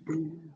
Maybe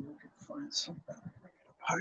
we can find something to make it up higher.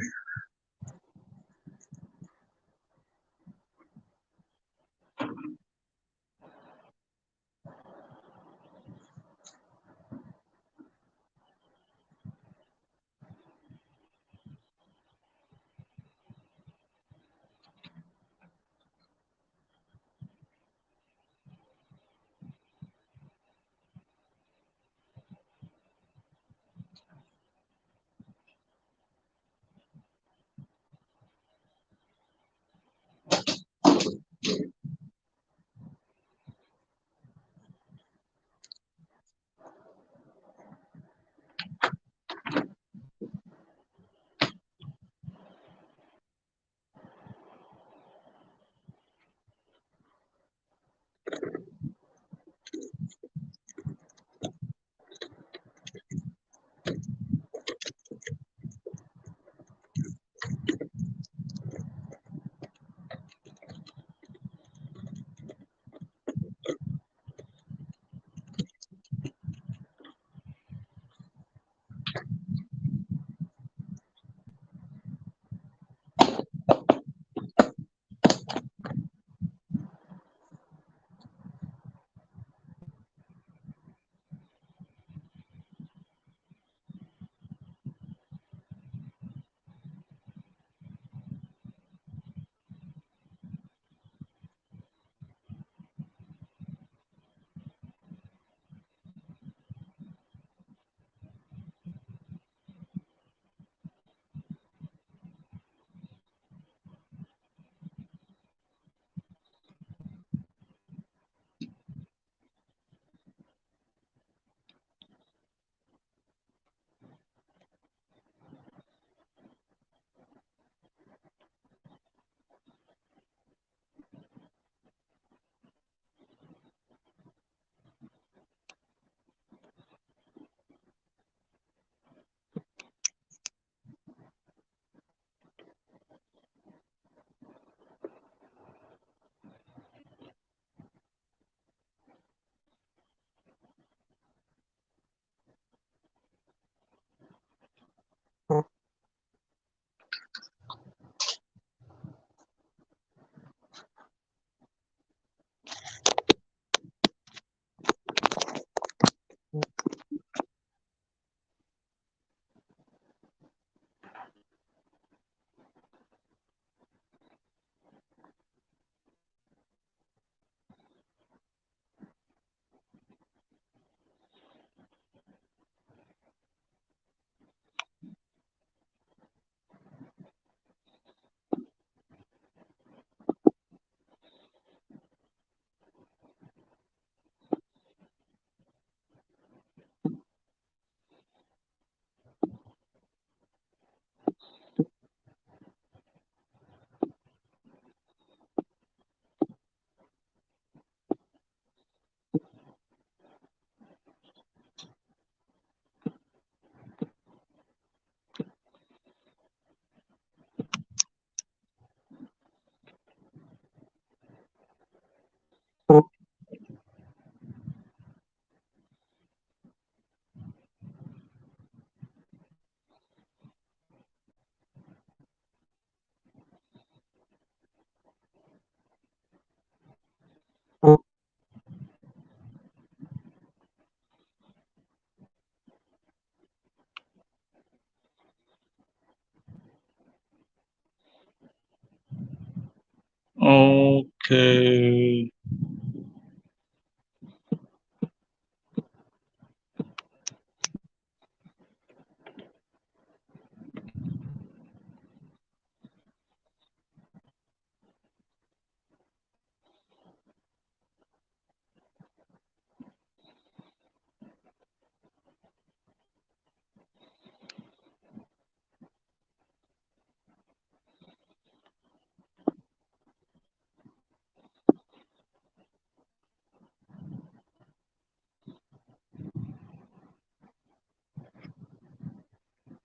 Okay.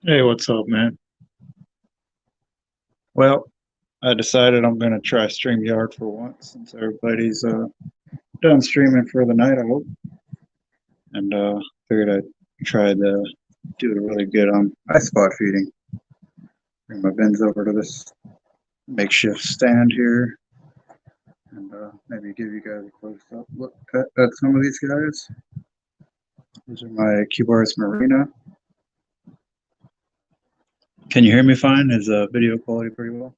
Hey, what's up, man? Well, I decided I'm gonna try StreamYard for once since everybody's done streaming for the night, I hope. And figured I'd try to do it really good on ice spot feeding. Bring my bins over to this makeshift stand here and maybe give you guys a close up look at some of these guys. These are my Cubaris Marina. Can you hear me fine? Is video quality pretty well?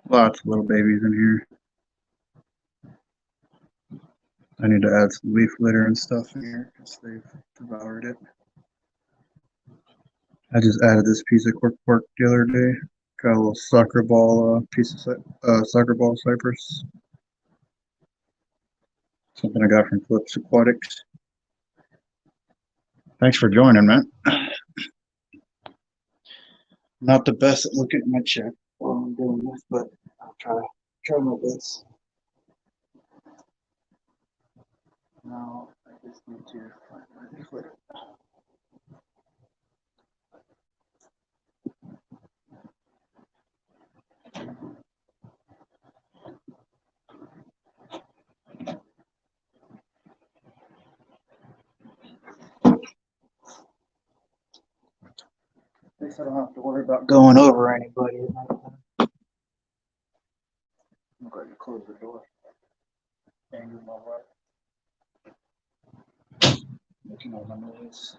Lots of little babies in here. I need to add some leaf litter and stuff in here because they've devoured it. I just added this piece of cork pork the other day. Got a little soccer ball piece of soccer ball cypress. Something I got from Flips Aquatics. Thanks for joining, man. Not the best at looking at my check while I'm doing this, but I'll try my best. Now I just need to find my leaf litter. At least I don't have to worry about going over anybody at night time. I'm going to close the door. Anger my wife. Making all my noise.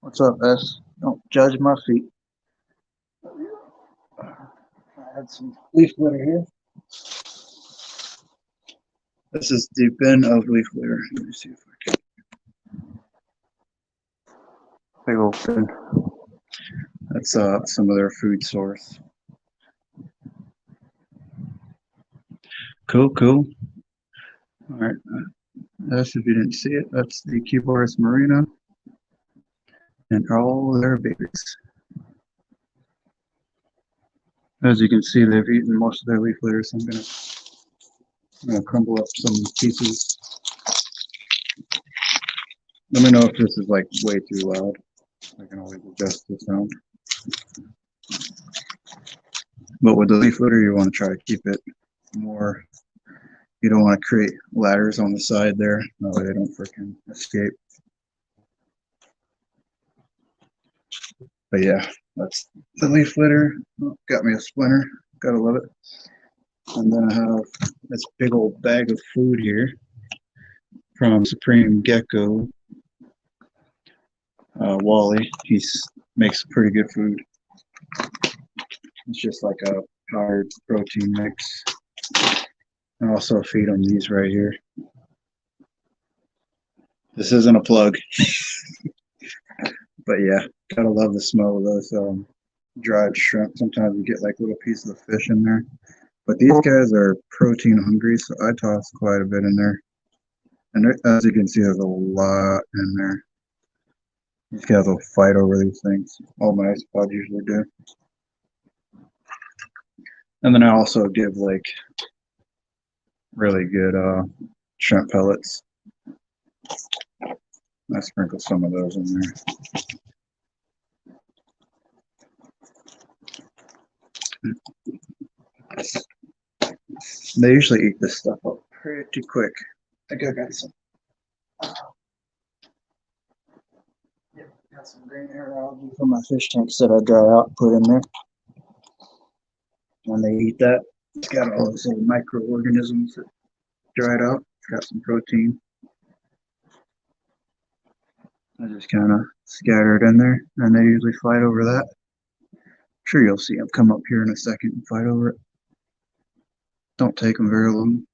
What's up, S? Don't judge my feet. I had some leaf litter here. This is the bin of leaf litter. Let me see if I can. Big old bin. That's some of their food source. Cool. All right. That's, if you didn't see it, that's the Cubaris Marina and all their babies. As you can see, they've eaten most of their leaf litter, so I'm gonna crumble up some pieces. Let me know if this is like way too loud. I can always adjust the sound. But with the leaf litter, you want to try to keep it more. You don't want to create ladders on the side there. That way they don't freaking escape. But yeah, that's the leaf litter. Oh, got me a splinter. Gotta love it. And then I have this big old bag of food here from Supreme Gecko. Wally, he makes pretty good food. It's just like a powdered protein mix. I also feed them these right here. This isn't a plug. But yeah, gotta love the smell of those dried shrimp. Sometimes you get like little pieces of fish in there. But these guys are protein hungry, so I toss quite a bit in there. And there, as you can see, there's a lot in there. These guys will fight over these things. All my isopods usually do. And then I also give like really good shrimp pellets. I sprinkle some of those in there. They usually eat this stuff up pretty quick. I think I got some. Yep, got some green air algae from my fish tanks that I dry out and put in there. When they eat that, it's got all those little microorganisms that dried out. It's got some protein. I just kind of scatter it in there, and they usually fight over that. Sure, you'll see them come up here in a second and fight over it. Don't take them very long.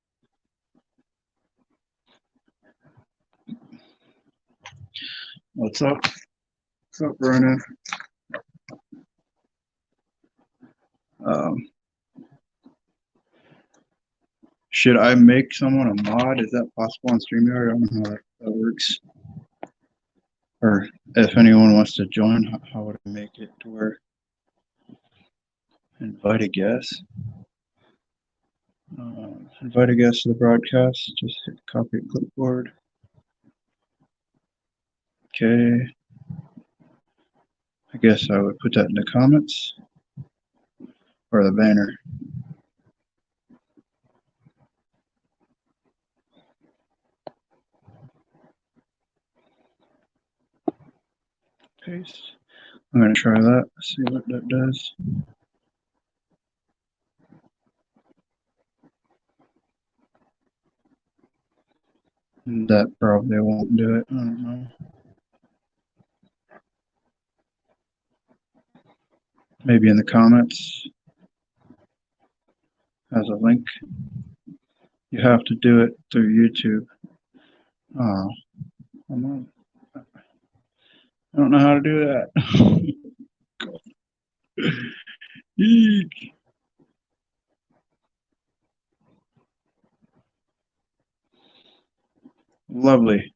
What's up? What's up, Vernon? Should I make someone a mod? Is that possible on StreamYard? I don't know how that works. Or if anyone wants to join, how would I make it to where invite a guest? Invite a guest to the broadcast. Just hit copy clipboard. Okay. I guess I would put that in the comments or the banner. Paste. I'm going to try that, see what that does. That probably won't do it. I don't know. Maybe in the comments as a link. You have to do it through YouTube. Oh, I don't know how to do that. Eek. Lovely.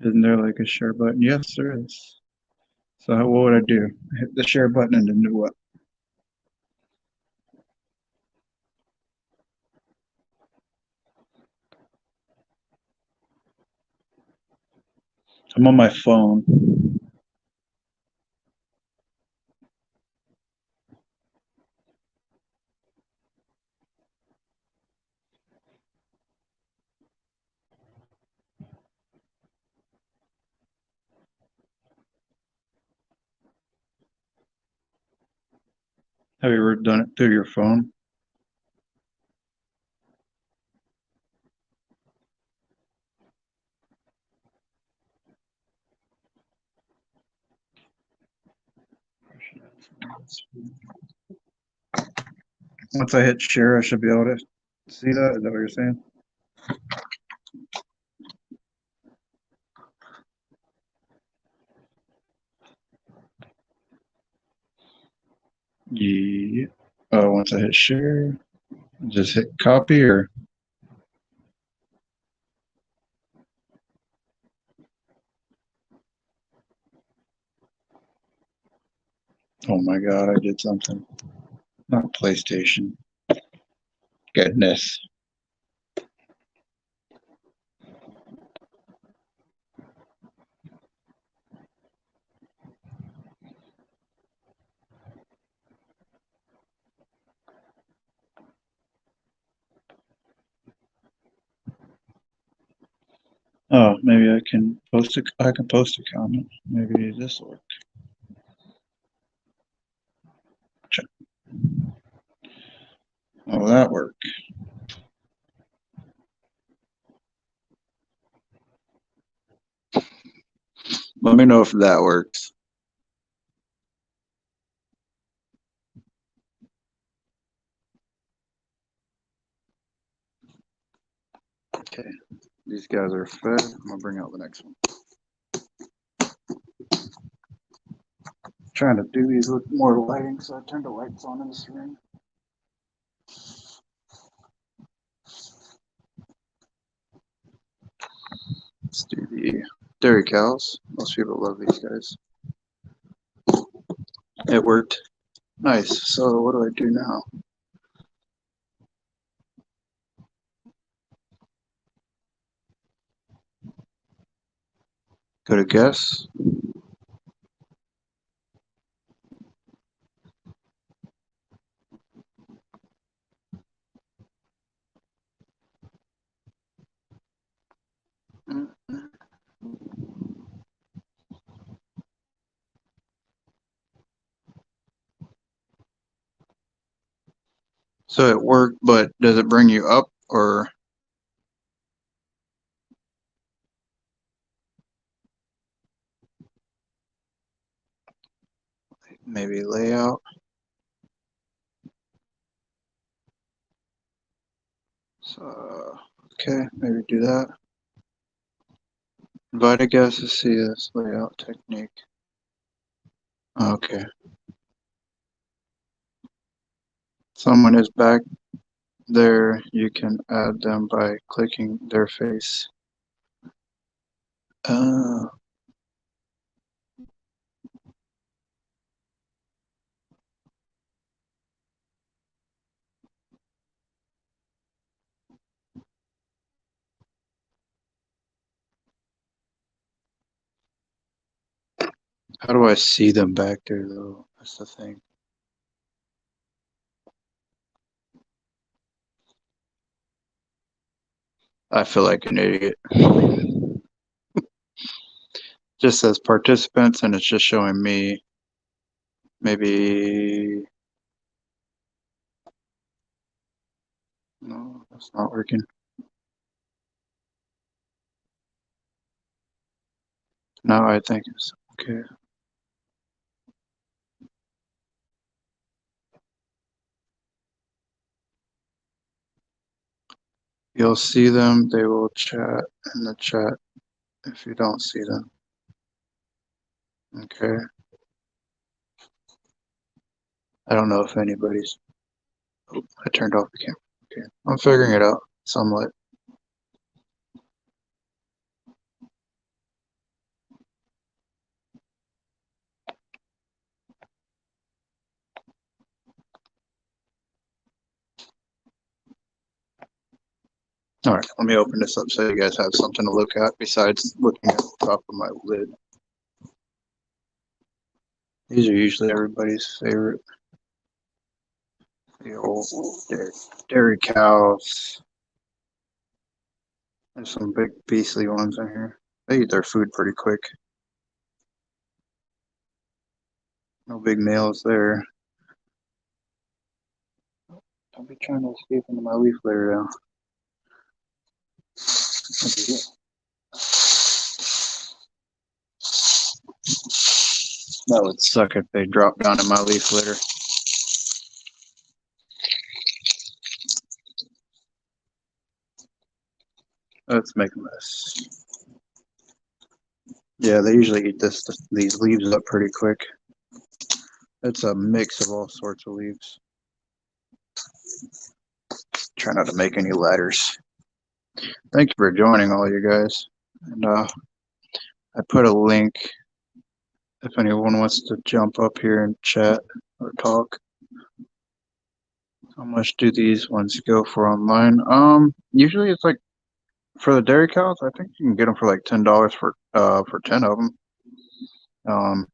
Isn't there like a share button? Yes, there is. So what would I do? Hit the share button and then do what? I'm on my phone. Have you ever done it through your phone? Once I hit share, I should be able to see that. Is that what you're saying? Yeah. Once I hit share, just hit copy or. Oh my God, I did something. Not PlayStation. Goodness. Oh, maybe I can post a comment. Maybe this will work. Check. Oh, that work. Let me know if that works. Okay, these guys are fed. I'm gonna bring out the next one. Trying to do these with more lighting, so I turned the lights on in this room. Let's do the dairy cows. Most people love these guys. It worked. Nice. So what do I do now? Go to guess. So it worked, but does it bring you up or? maybe layout. So, okay, maybe do that. Invite a guest to see this layout technique. Okay. Someone is back there. You can add them by clicking their face. How do I see them back there, though? That's the thing. I feel like an idiot. Just says participants, and it's just showing me. Maybe. No, that's not working. Now I think it's okay. You'll see them. They will chat in the chat if you don't see them. Okay. I don't know if anybody's. Oh, I turned off the camera. Okay. I'm figuring it out somewhat. All right, let me open this up so you guys have something to look at besides looking at the top of my lid. These are usually everybody's favorite. The old dairy cows. There's some big beastly ones in here. They eat their food pretty quick. No big males there. Don't be trying to escape into my leaf litter now. That would suck if they dropped down in my leaf litter. Let's make a mess. Yeah, they usually eat these leaves up pretty quick. It's a mix of all sorts of leaves. Try not to make any ladders. Thank you for joining, all you guys. And I put a link if anyone wants to jump up here and chat or talk. How much do these ones go for online? Usually it's like for the dairy cows. I think you can get them for like $10 for 10 of them.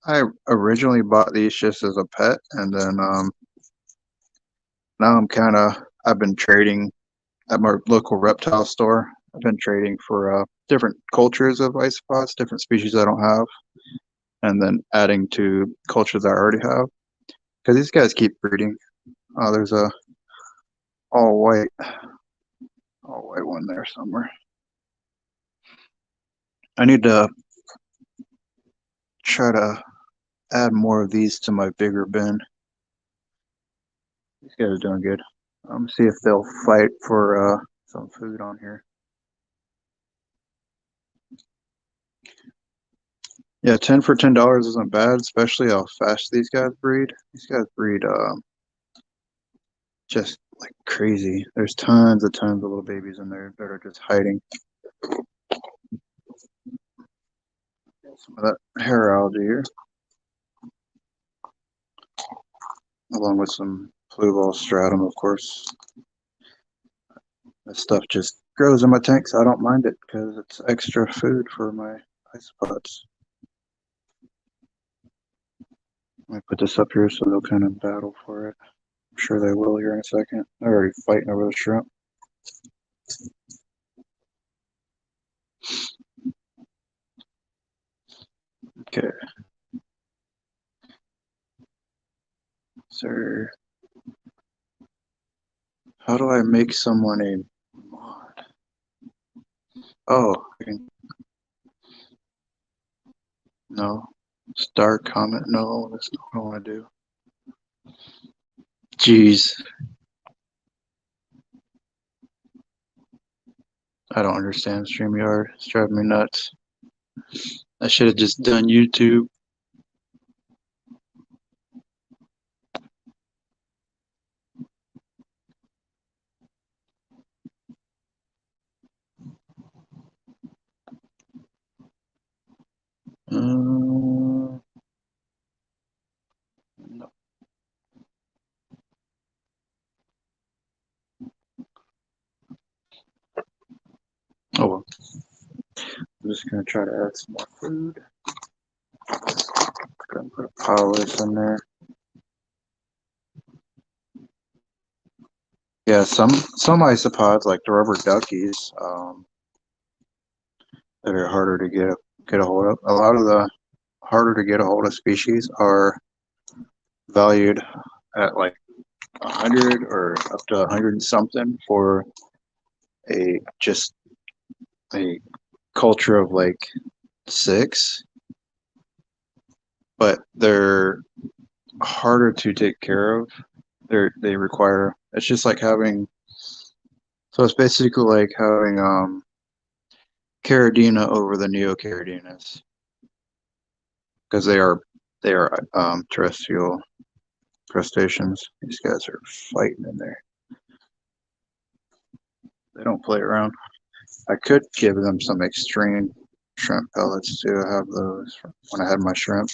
I originally bought these just as a pet, and then now I've been trading at my local reptile store. I've been trading for different cultures of isopods, different species I don't have, and then adding to cultures I already have. Because these guys keep breeding. There's a all white one there somewhere. I need to try to add more of these to my bigger bin. These guys are doing good. See if they'll fight for some food on here. Yeah, 10 for $10 isn't bad, especially how fast these guys breed. These guys breed just like crazy. There's tons of little babies in there that are just hiding. Some of that hair algae here, along with some blue stratum, of course. This stuff just grows in my tank, so I don't mind it because it's extra food for my isopods. Let me put this up here so they'll kind of battle for it. I'm sure they will here in a second. They're already fighting over the shrimp. Okay. So, how do I make someone a mod? Oh, no. Star comment? No, that's not what I want to do. Jeez. I don't understand StreamYard. It's driving me nuts. I should have just done YouTube. No. Oh well. I'm just gonna try to add some more food. Gonna put a pile of this in there. Yeah, some isopods like the rubber duckies that are harder to get a hold of. A lot of the harder to get a hold of species are valued at like 100 or up to 100 and something for just a culture of like 6, but they're harder to take care of. They require, it's just like having, so it's basically like having Caridina over the Neocaridina's, because they are terrestrial crustaceans. These guys are fighting in there. They don't play around. I could give them some extreme shrimp pellets too. I have those when I had my shrimp.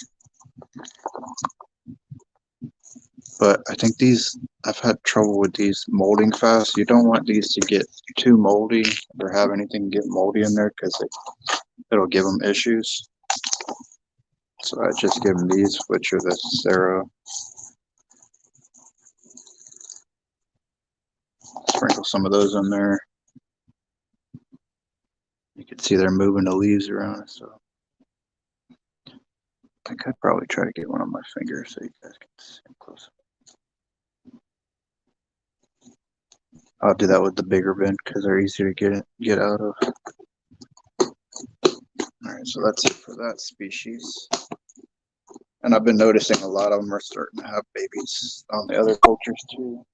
But I think I've had trouble with these molding fast. You don't want these to get too moldy or have anything get moldy in there because it'll give them issues. So I just give them these, which are the Sarah. Sprinkle some of those in there. You can see they're moving the leaves around, so I think I'd probably try to get one on my finger so you guys can see close. I'll do that with the bigger bin because they're easier to get out of. All right, so that's it for that species. And I've been noticing a lot of them are starting to have babies on the other cultures too.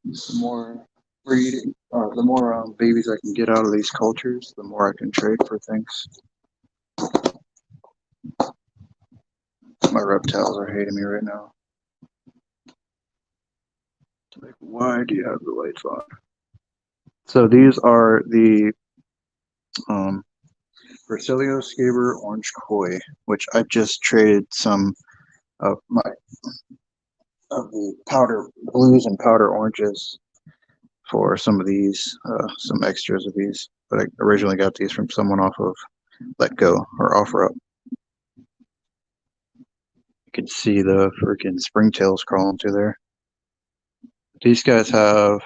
The more breeding, or the more babies I can get out of these cultures, the more I can trade for things. My reptiles are hating me right now. Like, why do you have the lights on? So these are the Versilio Scaber Orange Koi, which I just traded some of the powder blues and powder oranges for some of these, some extras of these. But I originally got these from someone off of Let Go or OfferUp. You can see the freaking springtails crawling through there. These guys have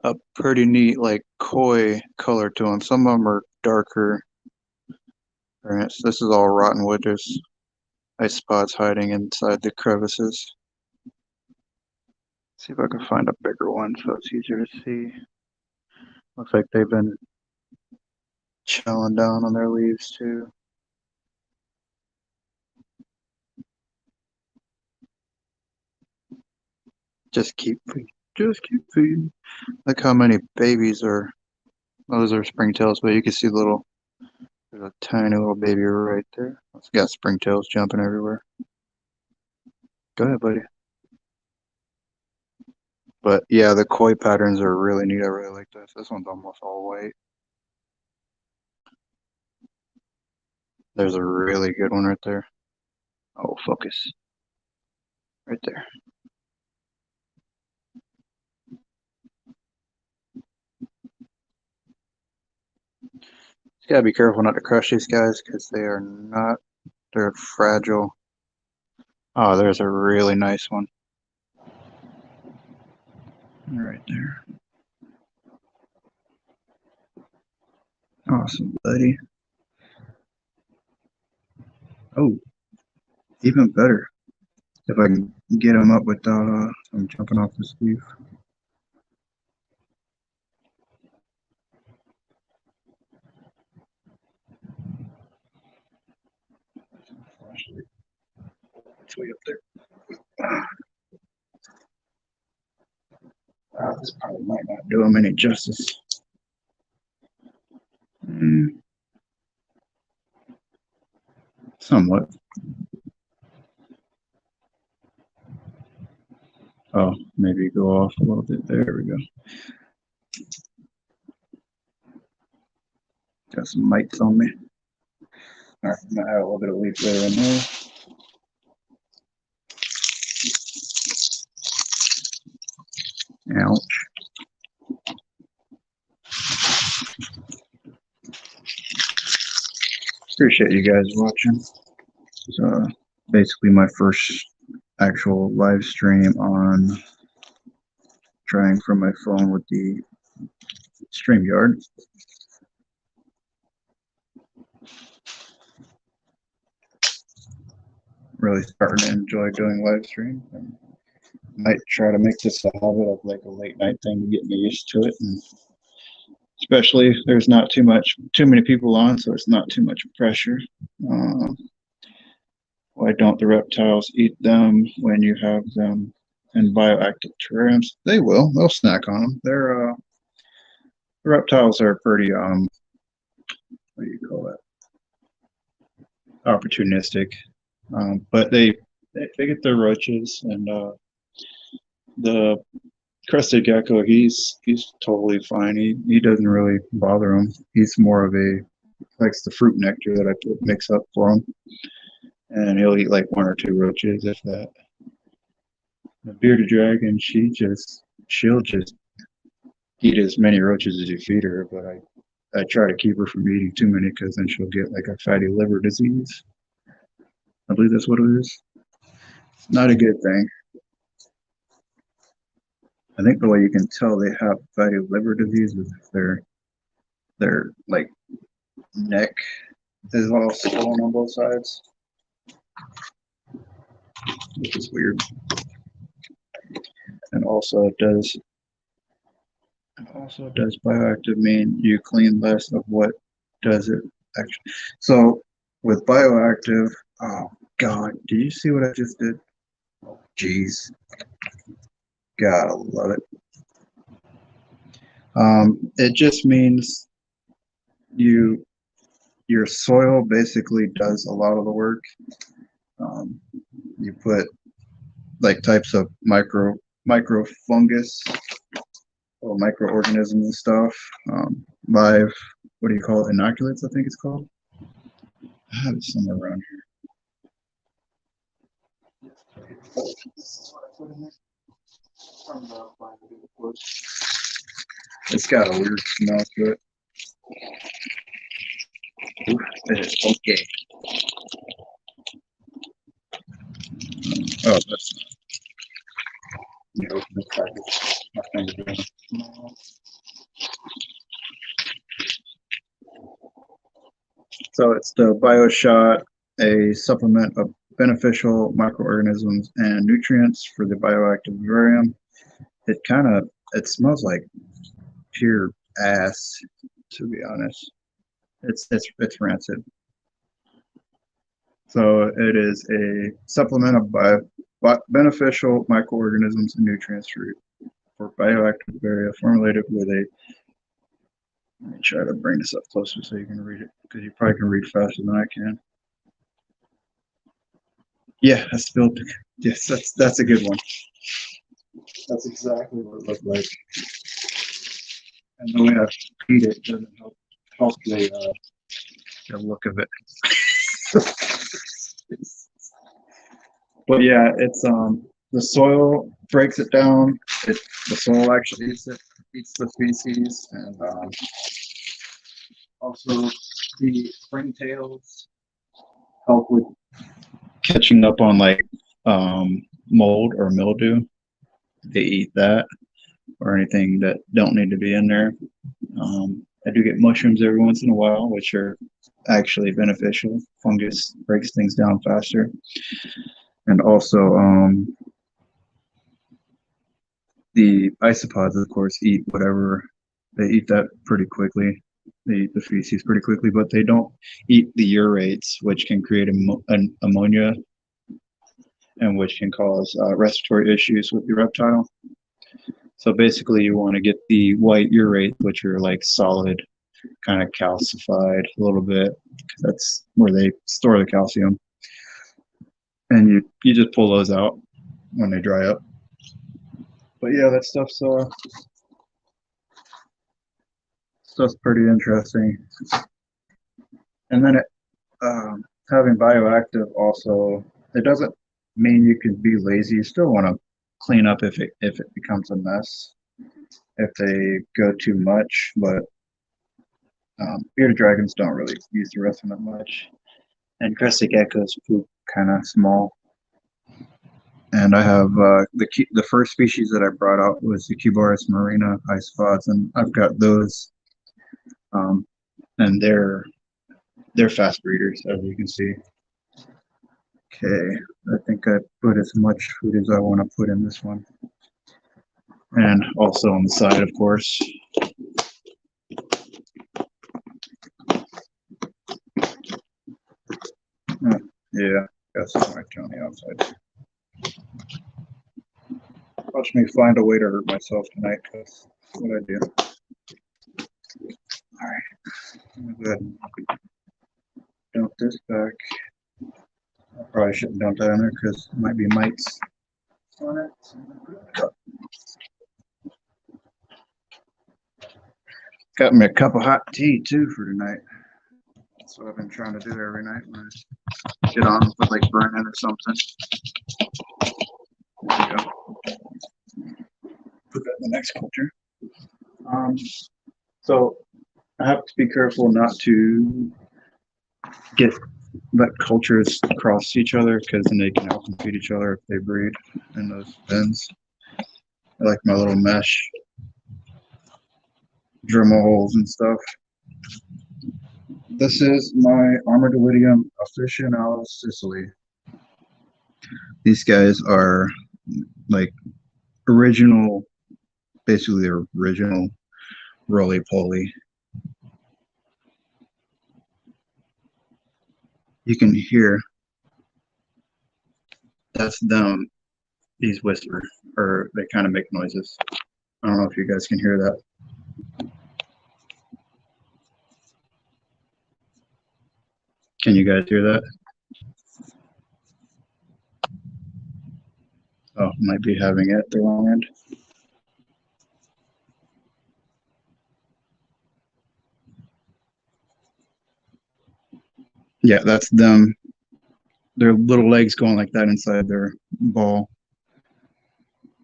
a pretty neat like koi color to them. Some of them are darker. Right, so this is all rotten wood. There's isopods hiding inside the crevices. See if I can find a bigger one so it's easier to see. Looks like they've been chowing down on their leaves too. Just keep feeding. Look how many babies are. Those are springtails, but you can see there's a tiny little baby right there. It's got springtails jumping everywhere. Go ahead, buddy. But yeah, the koi patterns are really neat. I really like this. This one's almost all white. There's a really good one right there. Oh, focus. Right there. You gotta be careful not to crush these guys because they're fragile. Oh, there's a really nice one. Right there. Awesome, buddy. Oh, even better. If I can get him up without I'm jumping off the sleeve. It's way up there. This probably might not do him any justice. Somewhat. Oh, maybe go off a little bit. There we go. Got some mites on me. All right, I'm gonna add a little bit of leaf litter in there. Ouch. Appreciate you guys watching. It's basically my first actual live stream on trying from my phone with the StreamYard. Really starting to enjoy doing live streams. Might try to make this a habit of like a late night thing to get me used to it, and especially there's not too many people on, so it's not too much pressure. Why don't the reptiles eat them when you have them in bioactive terrariums? They will. They'll snack on them. They're the reptiles are pretty what do you call it? Opportunistic. But they get their roaches, and the crested gecko, he's totally fine. He doesn't really bother him. He's more of likes the fruit nectar that I mix up for him, and he'll eat like 1 or 2 roaches, if that. The bearded dragon, she'll just eat as many roaches as you feed her, but I try to keep her from eating too many, because then she'll get like a fatty liver disease. I believe that's what it is. Not a good thing. I think the way you can tell they have fatty liver disease is if their like neck is all swollen on both sides, which is weird. And also does bioactive mean you clean less of what does it actually? So with bioactive, oh God, did you see what I just did? Oh geez. Gotta love it. It just means your soil basically does a lot of the work. You put like types of microfungus or microorganisms and stuff. Live, what do you call it? Inoculates, I think it's called. I have it somewhere around here. This is what I put in there. It's got a weird smell to it. Ooh, it is okay. Oh, that's not. Open the package. My finger doing it. So it's the BioShot, a supplement of beneficial microorganisms and nutrients for the bioactive vivarium. It smells like pure ass, to be honest. It's rancid. So it is a supplement of beneficial microorganisms and nutrients for bioactive vivarium formulated with a. Let me try to bring this up closer so you can read it, because you probably can read faster than I can. Yeah, I spilled. Yes, that's a good one. That's exactly what it looked like. And the way I feed it doesn't help the look of it. But yeah, it's the soil breaks it down. The soil actually eats the species, and also the springtails help with catching up on like mold or mildew. They eat that or anything that don't need to be in there. I do get mushrooms every once in a while, which are actually beneficial. Fungus breaks things down faster. And also the isopods, of course, eat whatever. They eat that pretty quickly. They eat the feces pretty quickly, but they don't eat the urates, which can create an ammonia and which can cause respiratory issues with the reptile. So basically, you want to get the white urates, which are like solid, kind of calcified a little bit, because that's where they store the calcium. And you just pull those out when they dry up. But yeah, that stuff's pretty interesting. And then having bioactive also, it doesn't mean you can be lazy. You still want to clean up if it becomes a mess, if they go too much. But bearded dragons don't really use the rest of them much. And crested geckos poop kind of small. And I have the first species that I brought out was the Cubaris marina isopods, and I've got those, and they're fast breeders, as you can see. Okay, I think I put as much food as I want to put in this one, and also on the side, of course. Yeah, got some right on the outside. Watch me find a way to hurt myself tonight, because that's what I do. All right, I'm gonna go ahead and dump this back. I probably shouldn't dump that in there because it might be mites on it. Got me a cup of hot tea too for tonight. That's what I've been trying to do every night when I get on with like burning or something. There you go. Put that in the next culture. So I have to be careful not to let cultures cross each other, because then they can outcompete each other if they breed in those bins. I like my little mesh Dremel holes and stuff. This is my armored Delidium aficionado Sicily. These guys are like original, basically the original roly-poly. You can hear that's them. These whisper, or they kind of make noises. I don't know if you guys can hear that. Can you guys hear that? Oh, might be having it at the wrong end. Yeah, that's them. Their little legs going like that inside their ball.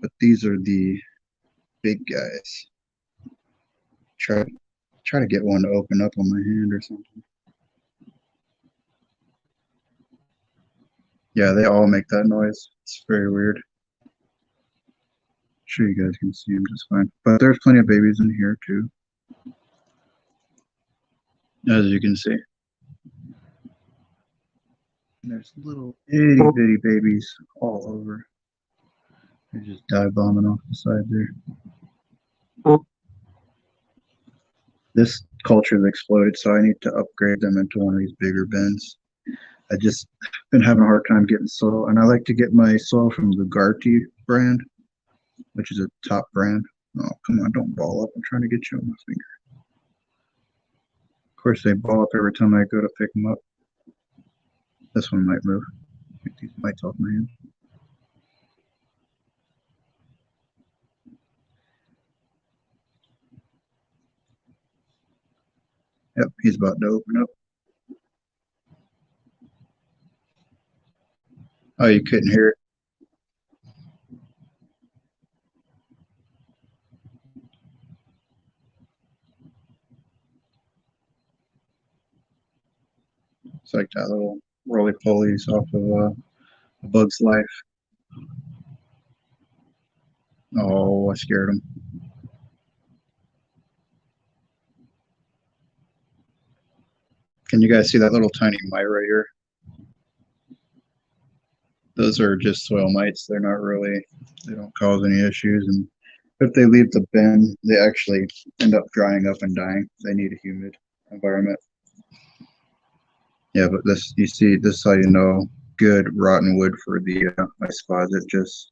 But these are the big guys. Try to get one to open up on my hand or something. Yeah, they all make that noise. It's very weird. I'm sure you guys can see them just fine. But there's plenty of babies in here too, as you can see. And there's little itty bitty babies all over. They just dive bombing off the side there. This culture has exploded, so I need to upgrade them into one of these bigger bins. I just been having a hard time getting soil, and I like to get my soil from the Garty brand, which is a top brand. Oh, come on, don't ball up. I'm trying to get you on my finger. Of course, they ball up every time I go to pick them up. This one might move. Get these mites off my hand. Yep, he's about to open up. Oh, you couldn't hear it. It's like that little roly-polies off of A Bug's Life. Oh, I scared him. Can you guys see that little tiny mite right here? Those are just soil mites. They're not really, they don't cause any issues. And if they leave the bin, they actually end up drying up and dying. They need a humid environment. Yeah, but this, you see, this is how you know good rotten wood for the isopods. It just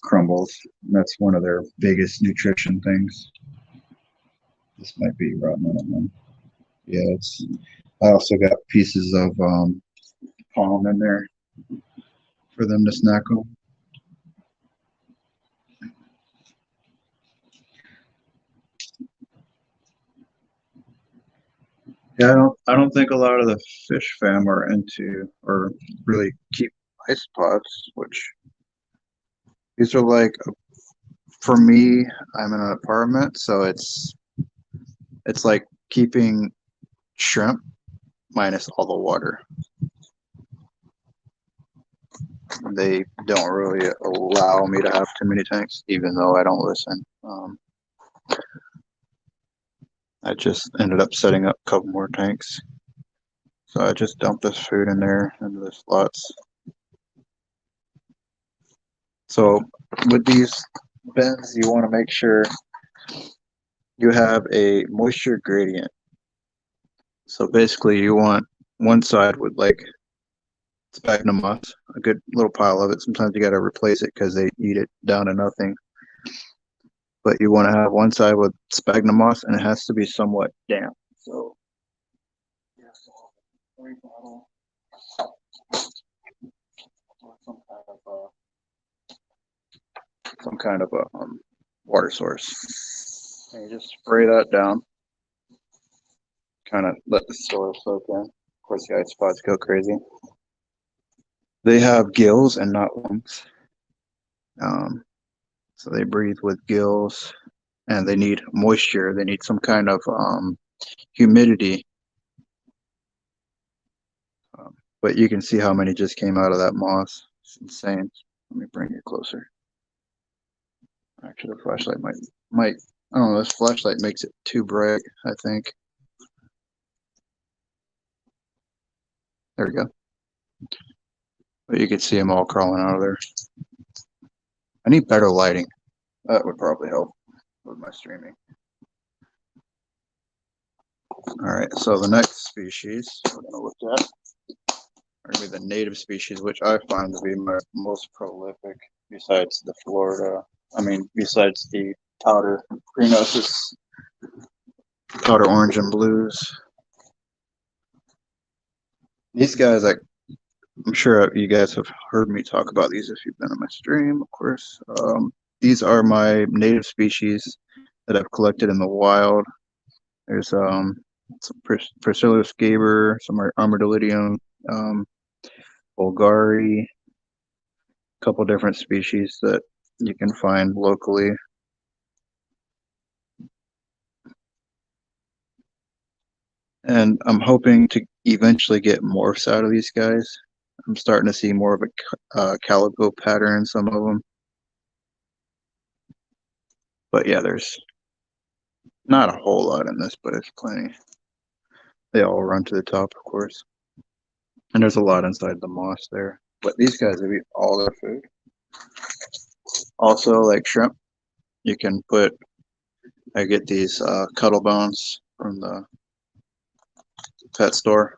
crumbles. And that's one of their biggest nutrition things. This might be rotten, I don't know. Yeah, it's. I also got pieces of palm in there for them to snack on. Yeah, I don't think a lot of the fish fam are into or really keep isopods, which these are like, for me, I'm in an apartment, so it's like keeping shrimp minus all the water. They don't really allow me to have too many tanks, even though I don't listen. I just ended up setting up a couple more tanks. So I just dumped this food in there into the slots. So with these bins, you want to make sure you have a moisture gradient. So basically you want one side with like sphagnum moss, a good little pile of it. Sometimes you got to replace it because they eat it down to nothing. But you want to have one side with sphagnum moss, and it has to be somewhat damp. So some kind of a water source. And you just spray that down. Kind of let the soil soak in. Of course, the isopods go crazy. They have gills and not lungs. So they breathe with gills, and they need moisture. They need some kind of humidity. But you can see how many just came out of that moss. It's insane. Let me bring it closer. Actually, the flashlight might I don't know. This flashlight makes it too bright, I think. There we go. But you can see them all crawling out of there. I need better lighting. That would probably help with my streaming. All right, so the next species we're going to look at are going to be the native species, which I find to be my most prolific besides the Florida. Besides the powder greenhouses, powder orange and blues. These guys, I'm sure you guys have heard me talk about these if you've been on my stream, of course. These are my native species that I've collected in the wild. There's some Priscillus gaber, some Delidium, Bulgari, a couple different species that you can find locally. And I'm hoping to eventually get morphs out of these guys. I'm starting to see more of a calico pattern in some of them. But yeah, there's not a whole lot in this, but it's plenty. They all run to the top, of course. And there's a lot inside the moss there. But these guys have eaten all their food. Also, like shrimp, you can I get these Cuddle Bones from the pet store.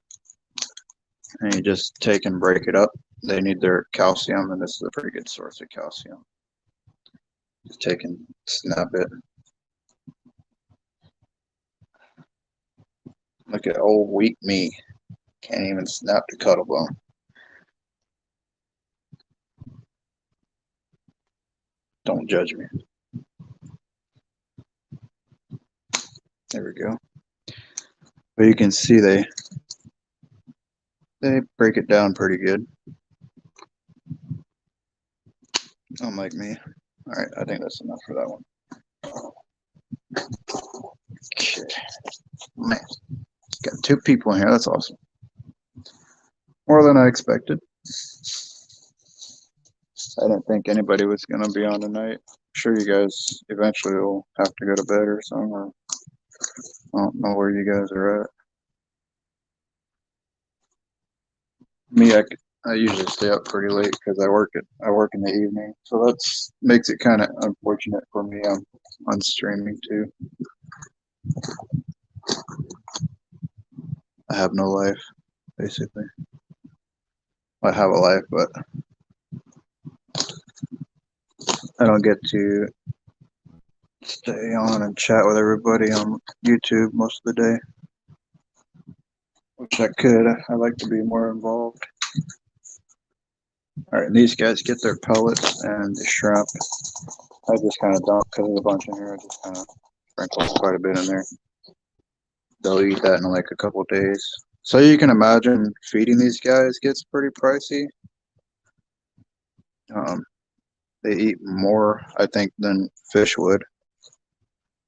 And you just take and break it up. They need their calcium, and this is a pretty good source of calcium. Just take and snap it. Look at old weak me. Can't even snap the Cuddle Bone. Don't judge me. There we go. But you can see they break it down pretty good. Unlike me. All right, I think that's enough for that one. Okay. Man, got 2 people in here. That's awesome. More than I expected. I didn't think anybody was going to be on tonight. I'm sure you guys eventually will have to go to bed or something. Or I don't know where you guys are at. Me, I usually stay up pretty late because I work in the evening, so that makes it kind of unfortunate for me. I'm on streaming too. I have no life, basically. I have a life, but I don't get to stay on and chat with everybody on YouTube most of the day, which I could. I like to be more involved. All right, these guys get their pellets and the shrimp. I just kind of dump because there's a bunch in here. I just kind of sprinkle quite a bit in there. They'll eat that in like a couple days. So you can imagine feeding these guys gets pretty pricey. They eat more, I think, than fish would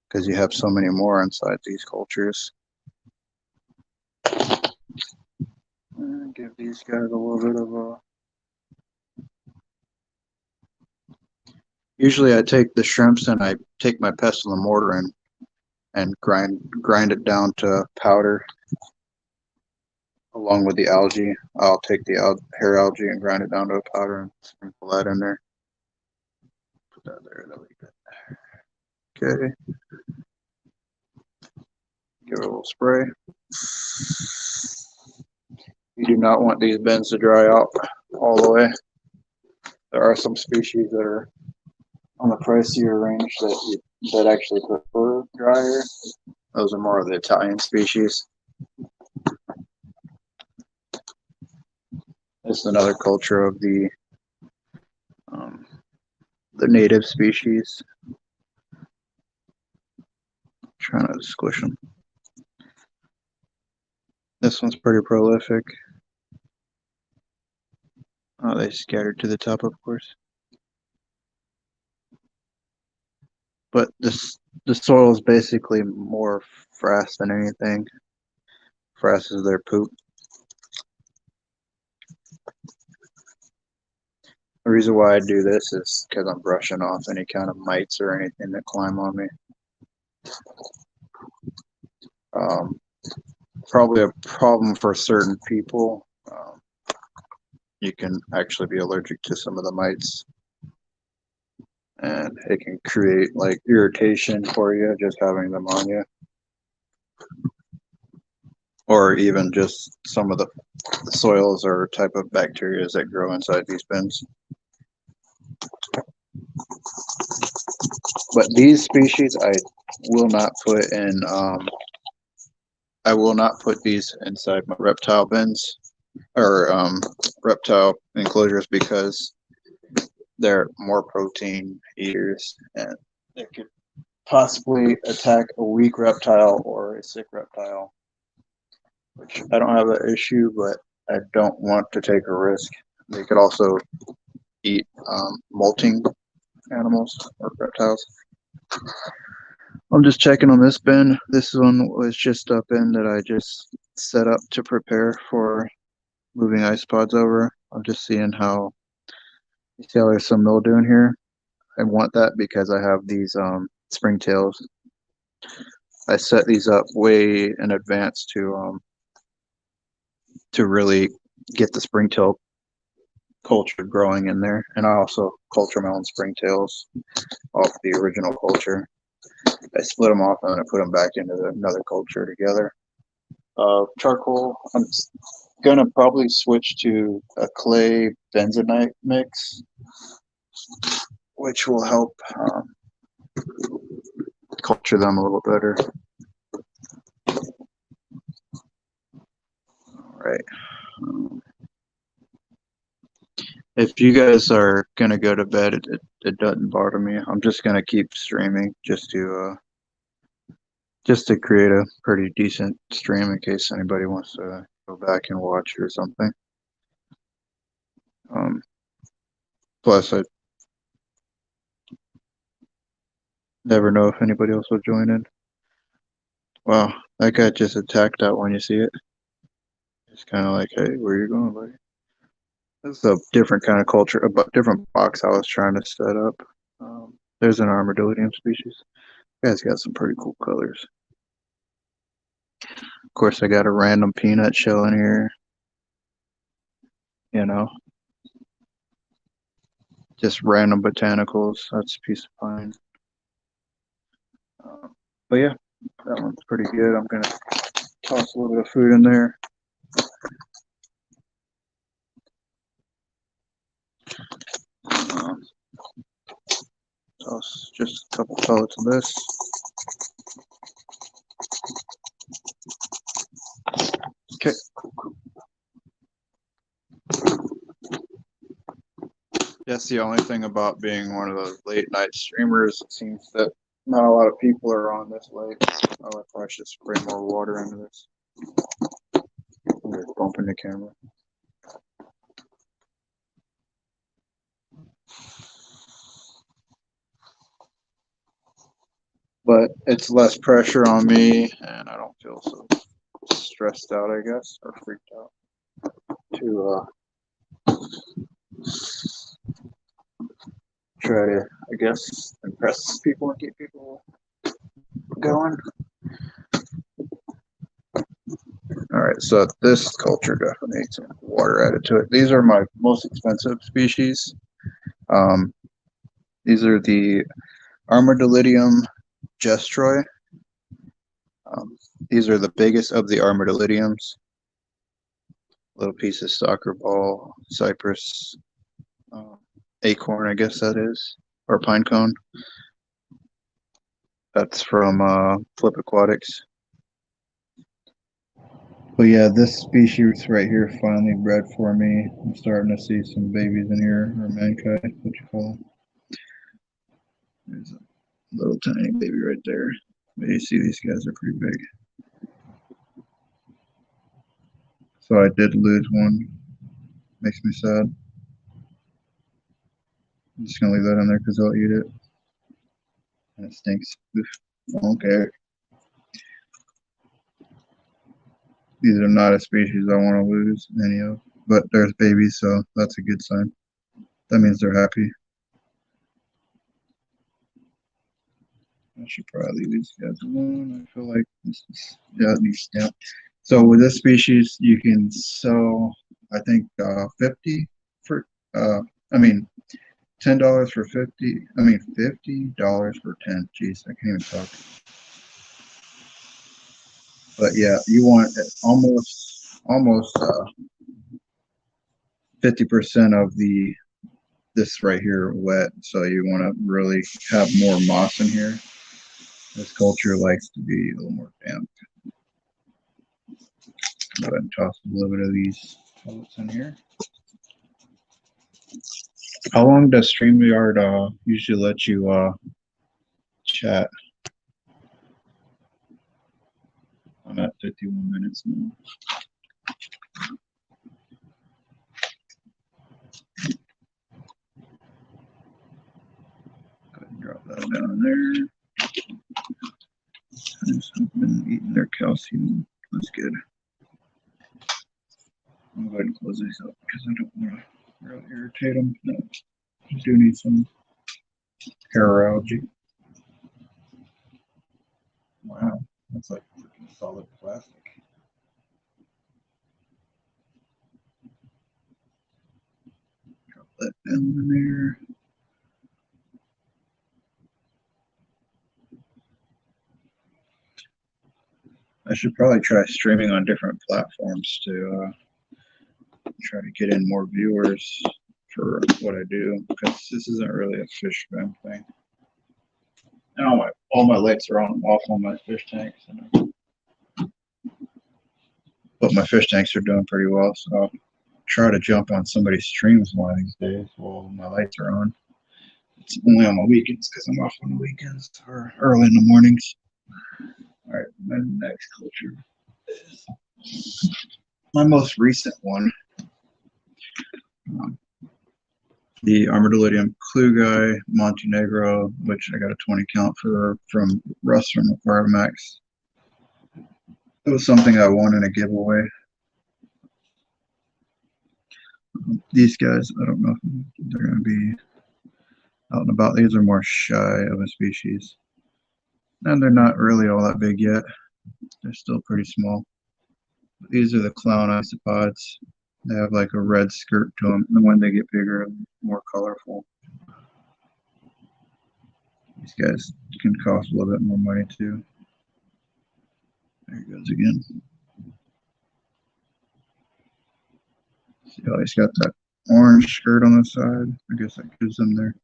because you have so many more inside these cultures. And give these guys a little bit of a. Usually I take the shrimps and I take my pestle and mortar and grind it down to powder along with the algae. I'll take the hair algae and grind it down to a powder and sprinkle that in there. Put that there. That'll be good. Okay. Give it a little spray. You do not want these bins to dry out all the way. There are some species that are on the pricier range that actually prefer drier. Those are more of the Italian species. This is another culture of the native species. Trying to squish them. This one's pretty prolific. Oh, they scattered to the top, of course. But the soil is basically more frass than anything. Frass is their poop. The reason why I do this is because I'm brushing off any kind of mites or anything that climb on me. Probably a problem for certain people. You can actually be allergic to some of the mites, and it can create like irritation for you just having them on you, or even just some of the soils or type of bacteria that grow inside these bins. But these species I will not put in. I will not put these inside my reptile bins or reptile enclosures because they're more protein eaters and they could possibly attack a weak reptile or a sick reptile, which I don't have that issue, but I don't want to take a risk. They could also eat molting animals or reptiles. I'm just checking on this bin. This one was just a bin that I just set up to prepare for moving isopods over. I'm just seeing how, you see how there's some mildew in here. I want that because I have these springtails. I set these up way in advance to really get the springtail culture growing in there, and I also culture my own springtails off the original culture. I split them off and I put them back into another culture together. Charcoal, I'm gonna probably switch to a clay bentonite mix, which will help culture them a little better. All right. If you guys are gonna go to bed, it doesn't bother me. I'm just gonna keep streaming just to create a pretty decent stream in case anybody wants to go back and watch or something. Plus, I never know if anybody else will join in. Wow, that guy just attacked out when you see it. It's kind of like, hey, where you going, buddy? This is a different kind of culture, a different box I was trying to set up. There's an Delidium species. You guys got some pretty cool colors. Of course, I got a random peanut shell in here. You know, just random botanicals. That's a piece of pine. But yeah, that one's pretty good. I'm gonna Toss a little bit of food in there. Toss just a couple pellets of this. Okay. That's the only thing about being one of those late night streamers. It seems that not a lot of people are on this late. Oh, I probably should spray more water into this. I'm just bumping the camera. But it's less pressure on me, and I don't feel so stressed out, I guess, or freaked out to try to, I guess, impress people and keep people going. All right, so this culture definitely needs some water added to it. These are my most expensive species. These are the Delidium gestroi. These are the biggest of the Delidiums. Little piece of soccer ball, cypress, acorn, I guess that is, or pine cone. That's from Flip Aquatics. But yeah, this species right here finally bred for me. I'm starting to see some babies in here, or mankai, what you call them. There's a little tiny baby right there. But you see these guys are pretty big. So I did lose one. Makes me sad. I'm just gonna leave that in there because I'll eat it. And it stinks. Oof. Okay. These are not a species I want to lose any of. But there's babies, so that's a good sign. That means they're happy. I should probably leave these guys alone. I feel like this is, yeah, it needs stamp. So with this species, you can sell, I think, 50 for, $10 for 50. I mean, $50 for 10. Jeez, I can't even talk. But yeah, you want almost 50% of this right here wet. So you want to really have more moss in here. This culture likes to be a little more damp. Go ahead and toss a little bit of these pellets in here. How long does StreamYard usually let you chat? I'm at 51 minutes now. Go ahead and drop that down there. I've been eating their calcium. That's good. I'm going to go ahead and close these up because I don't want to really irritate them. No, I do need some hair algae. Wow, that's like freaking solid plastic. Drop that down in there. I should probably try streaming on different platforms to try to get in more viewers for what I do, because this isn't really a fish spam thing. And all my lights are on off on my fish tanks, but my fish tanks are doing pretty well, so I'll try to jump on somebody's streams one of these days while my lights are on. It's only on the weekends because I'm off on the weekends or early in the mornings. All right, my next culture is my most recent one. The Delidium Clue Guy Montenegro, which I got a 20 count for from Russ from Aquarimax. It was something I won in a giveaway. These guys, I don't know if they're going to be out and about. These are more shy of a species. And they're not really all that big yet. They're still pretty small. These are the clown isopods. They have like a red skirt to them. And when they get bigger, more colorful. These guys can cost a little bit more money too. There he goes again. See how he's got that orange skirt on the side? I guess that gives them their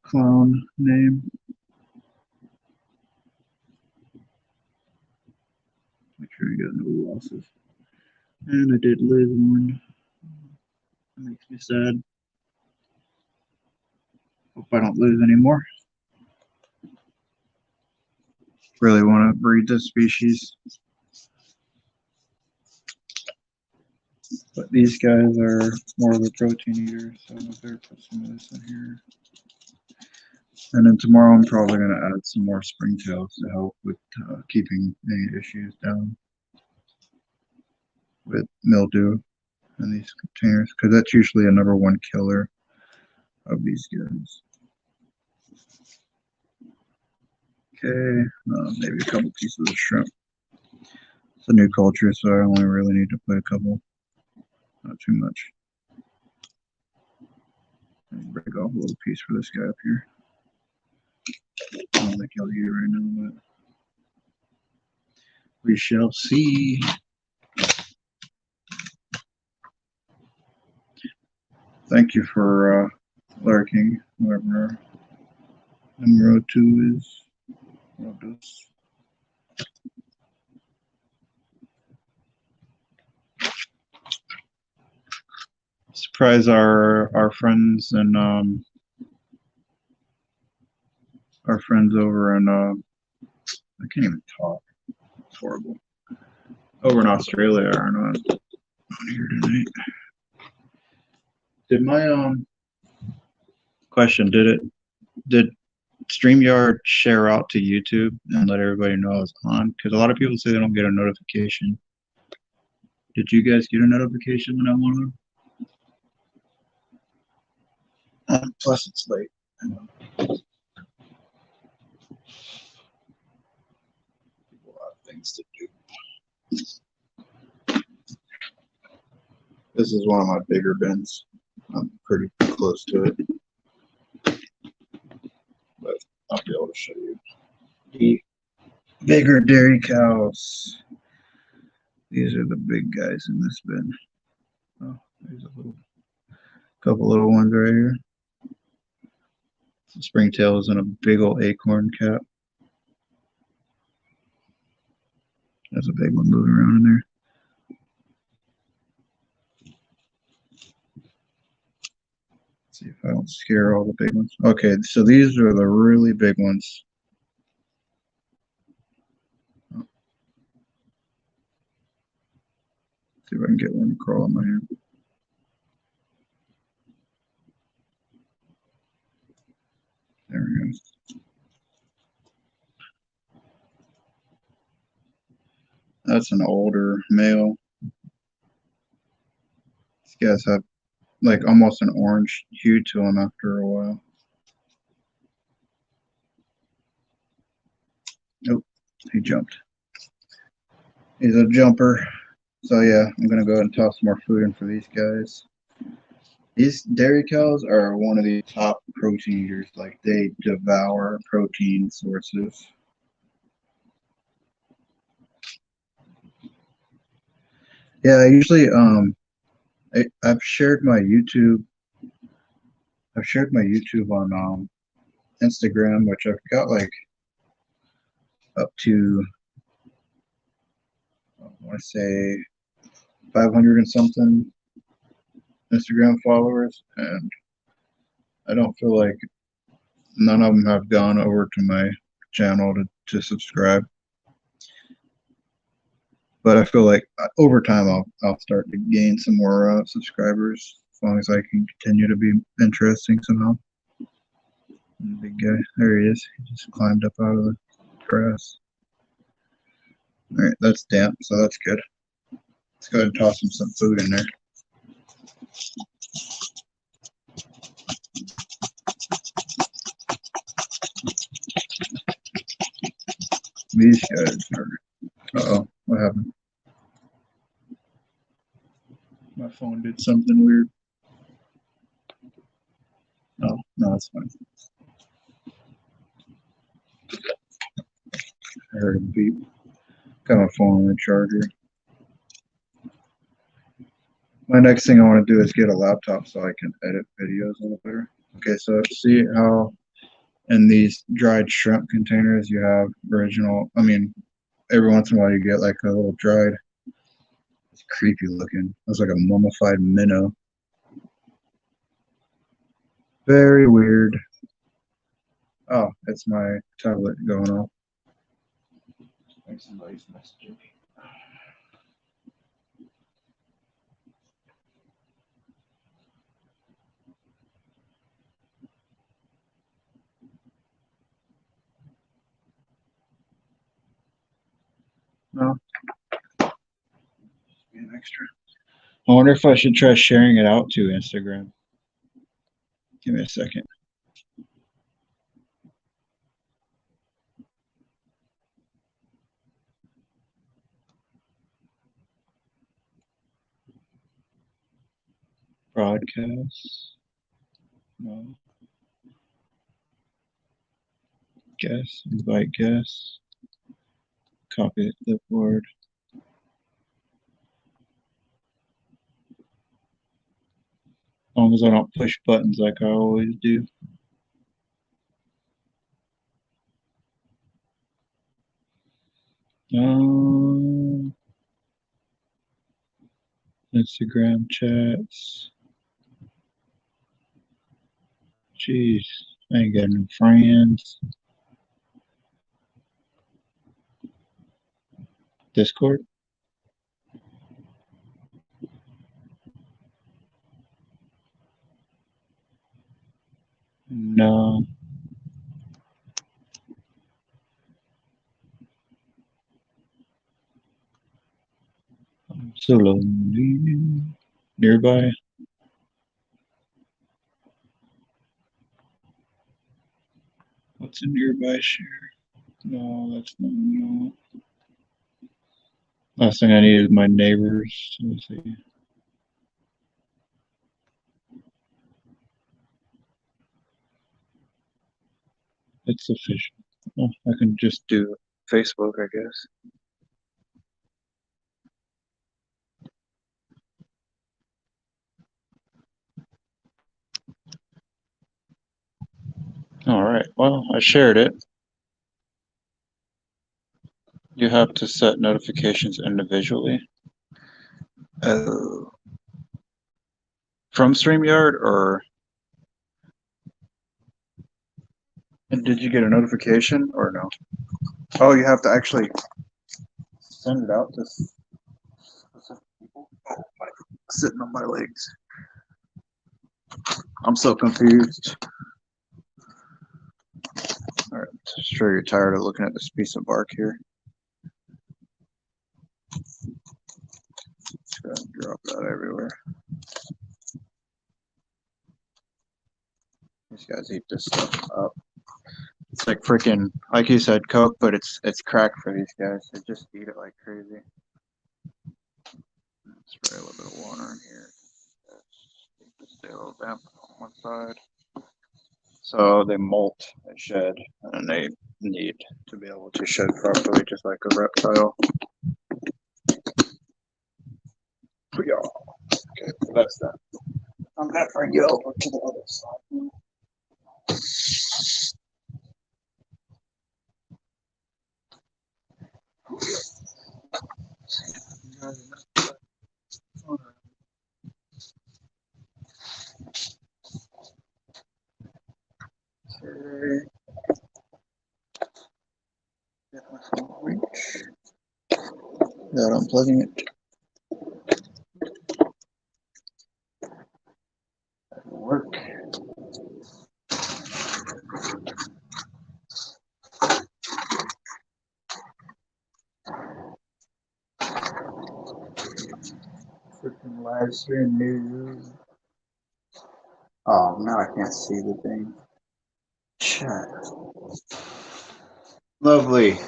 clown name. Make sure you got no losses. And I did lose one. That makes me sad. Hope I don't lose anymore. Really want to breed this species. But these guys are more of a protein eater, so I better put some of this in here. And then tomorrow I'm probably going to add some more springtails to help with keeping any issues down with mildew in these containers, because that's usually a #1 killer of these guys. Okay, maybe a couple pieces of shrimp. It's a new culture, so I only really need to put a couple, not too much. Break off a little piece for this guy up here. I don't think he'll eat it right now, but we shall see. Thank you for lurking, whoever number 2 is. Surprise our friends and our friends over in I can't even talk. It's horrible. Over in Australia are not on here tonight. Did my question, did StreamYard share out to YouTube and let everybody know it's on? Because a lot of people say they don't get a notification. Did you guys get a notification when I went on? Plus it's late. People have things to do. This is one of my bigger bins. I'm pretty close to it, but I'll be able to show you the bigger dairy cows. These are the big guys in this bin. Oh, there's a couple little ones right here. Some springtails and a big old acorn cap. There's a big one moving around in there. See if I don't scare all the big ones. Okay, so these are the really big ones. See if I can get one to crawl in my hand. There we go. That's an older male. These guys have like almost an orange hue to them after a while. Nope, he jumped. He's a jumper. So yeah, I'm gonna go ahead and toss some more food in for these guys. These dairy cows are one of the top protein eaters. Like they devour protein sources. Yeah, I usually I've shared my YouTube. I've shared my YouTube on Instagram, which I've got like up to I want to say 500 and something Instagram followers, and I don't feel like none of them have gone over to my channel to subscribe. But I feel like over time I'll start to gain some more subscribers as long as I can continue to be interesting somehow. And the big guy, there he is. He just climbed up out of the grass. All right, that's damp, so that's good. Let's go ahead and toss him some food in there. These guys are. Uh-oh, what happened? My phone did something weird. Oh, no, it's fine. I heard him beep. Got my phone on the charger. My next thing I want to do is get a laptop so I can edit videos a little better. Okay, so see how in these dried shrimp containers you have original, I mean, every once in a while you get like a little dried, it's creepy looking. It's like a mummified minnow. Very weird. Oh, it's my tablet going off. I think somebody's messaging me. No, just being extra. I wonder if I should try sharing it out to Instagram. Give me a second. Broadcast. No. Guest. Invite guest. Copy the clipboard. As long as I don't push buttons like I always do. Instagram chats. Jeez, I ain't got no friends. Discord? No. I'm so lonely. Nearby? What's a nearby share? No, that's not. No. Last thing I need is my neighbors. Let's see. It's official. Oh, I can just do Facebook, I guess. All right. Well, I shared it. You have to set notifications individually. Oh. From StreamYard or and did you get a notification or no? Oh, you have to actually send it out to specific people. Oh, sitting on my legs. I'm so confused. All right, sure you're tired of looking at this piece of bark here. Just gonna drop that everywhere. These guys eat this stuff up. It's like freaking, like you said, Coke, but it's crack for these guys. They just eat it like crazy. Spray a little bit of water in here. Just stay a little damp on one side. So they molt, they shed, and they need to be able to shed properly, just like a reptile. Yeah. Okay, that's that. I'm gonna bring you over to the other side. Okay. Get my phone reach. Without unplugging it. That'll work. Freaking live stream news. Oh, now I can't see the thing. Chat. Lovely.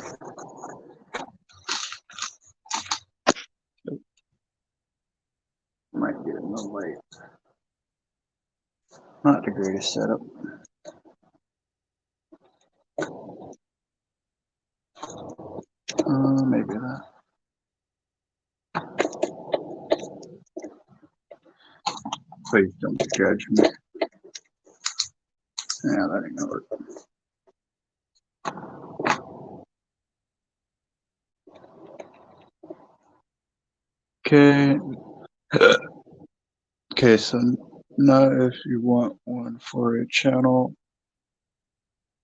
Might get it in the light. Not the greatest setup. Maybe that. Please don't judge me. Yeah, that ain't gonna work. Okay. Okay, so now if you want one for a channel,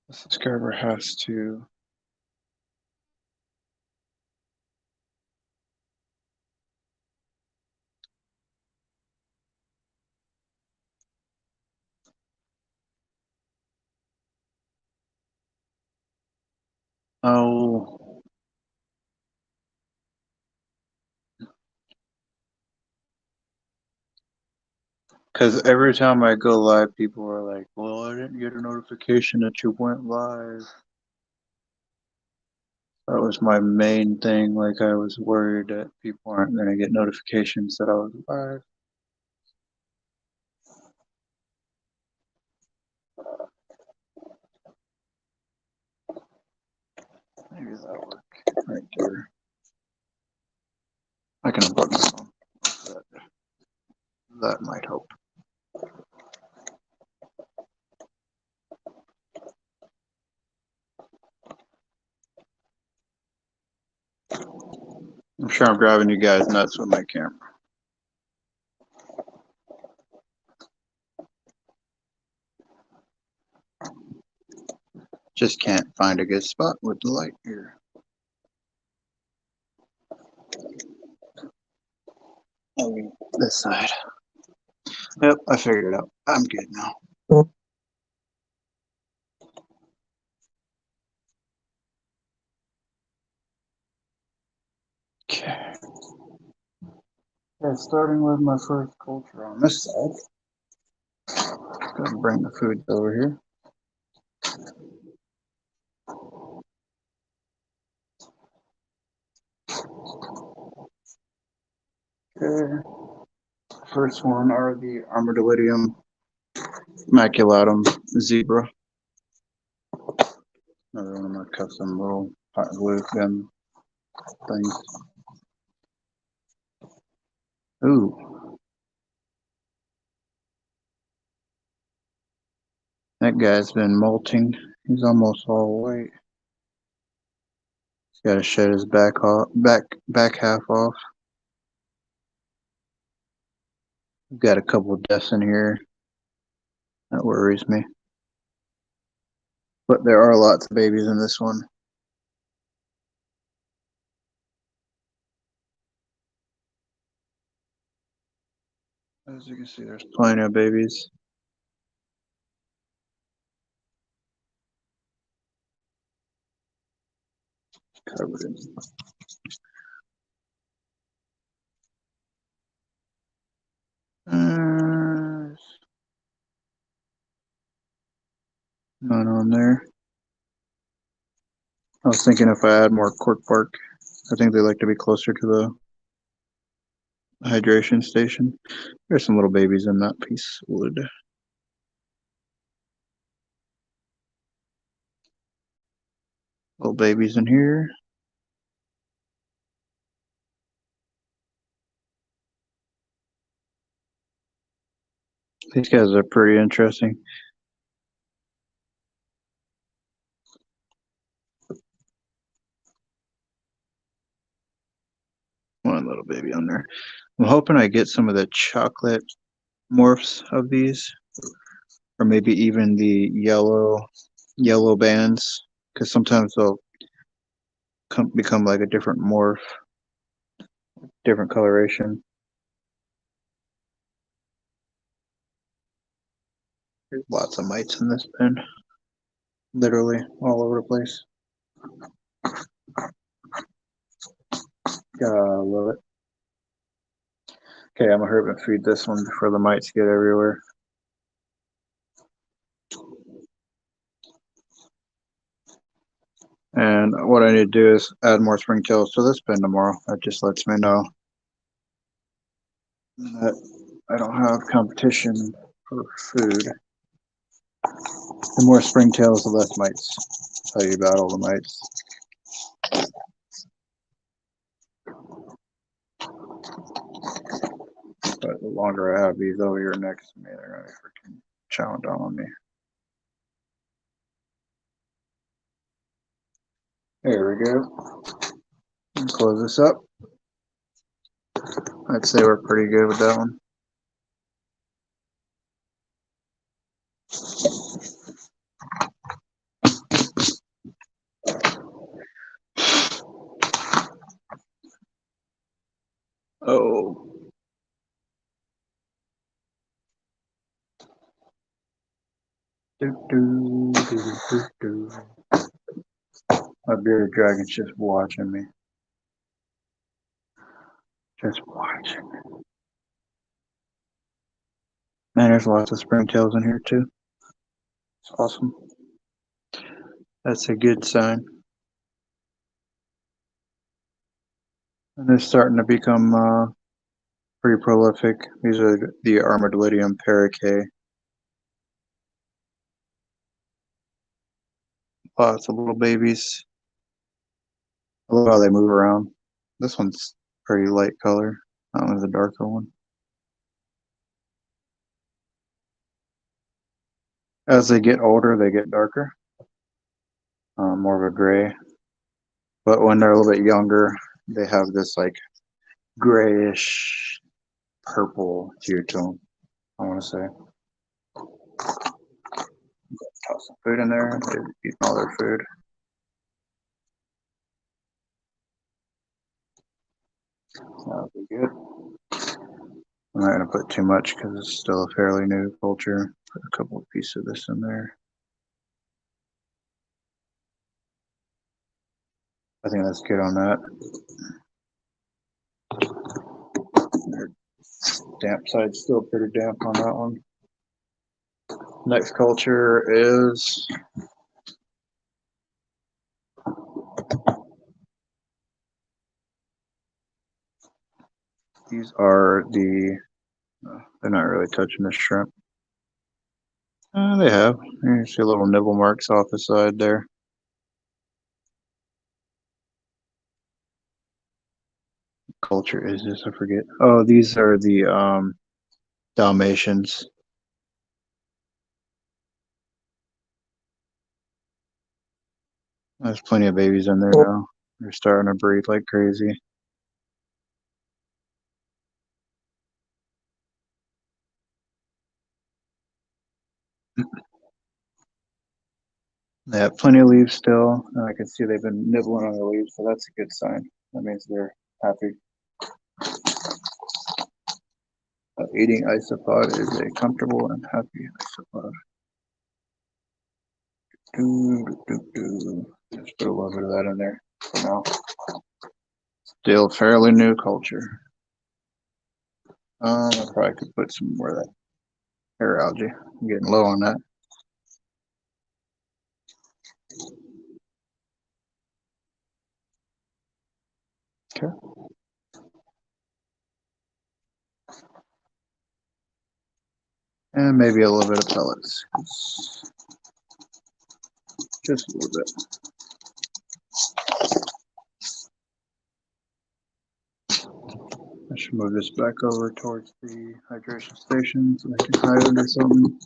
the subscriber has to because every time I go live, people are like, well, I didn't get a notification that you went live. That was my main thing. Like, I was worried that people aren't going to get notifications that I was live. Maybe that'll work right there. I can unplug my phone. That might help. I'm sure I'm driving you guys nuts with my camera. Just can't find a good spot with the light here. Oh, this side. Yep, I figured it out. I'm good now. Okay. Okay, starting with my first culture on this side. Go and bring the food over here. Okay. First one are the Delidium maculatum zebra. Another one of my custom little hot glue gun things. Ooh. That guy's been molting. He's almost all white. He's got to shed his back half off. We've got a couple of deaths in here. That worries me. But there are lots of babies in this one. As you can see, there's plenty of babies. Covered in. None on there. I was thinking if I add more cork bark, I think they like to be closer to the hydration station. There's some little babies in that piece of wood. Little babies in here. These guys are pretty interesting. One little baby on there. I'm hoping I get some of the chocolate morphs of these, or maybe even the yellow bands, because sometimes they'll become like a different morph, different coloration. There's lots of mites in this pen, literally all over the place. Love it. Okay, I'm gonna hurry up and feed this one before the mites get everywhere. And what I need to do is add more springtails to this pen tomorrow. That just lets me know that I don't have competition for food. The more springtails, the less mites. I'll tell you about all the mites. But the longer I have these over here next to me, they're gonna be freaking chowing down on me. There we go. Close this up. I'd say we're pretty good with that one. Oh. My bearded dragon's just watching me. Just watching. Man, there's lots of springtails in here too. It's awesome. That's a good sign. And they're starting to become pretty prolific. These are the Delidium Parakeet. Lots of little babies. I love how they move around. This one's pretty light color. That one's a darker one. As they get older, they get darker. More of a gray. But when they're a little bit younger, they have this like grayish purple hue to them, I want to say. Toss some food in there. They've eaten all their food. That'll be good. I'm not going to put too much because it's still a fairly new culture. Put a couple of pieces of this in there. I think that's good on that. Damp side's still pretty damp on that one. Next culture is these are they're not really touching the shrimp. They have. You see little nibble marks off the side there. Culture is this? I forget. Oh, these are the Dalmatians. There's plenty of babies in there now. They're starting to breed like crazy. They have plenty of leaves still, and I can see they've been nibbling on the leaves, so that's a good sign. That means they're happy. Eating isopod is a comfortable and happy isopod. Just put a little bit of that in there for now. Still fairly new culture. I probably could put some more of that hair algae. I'm getting low on that. Okay. And maybe a little bit of pellets. Just a little bit. I should move this back over towards the hydration station so I can hide under something.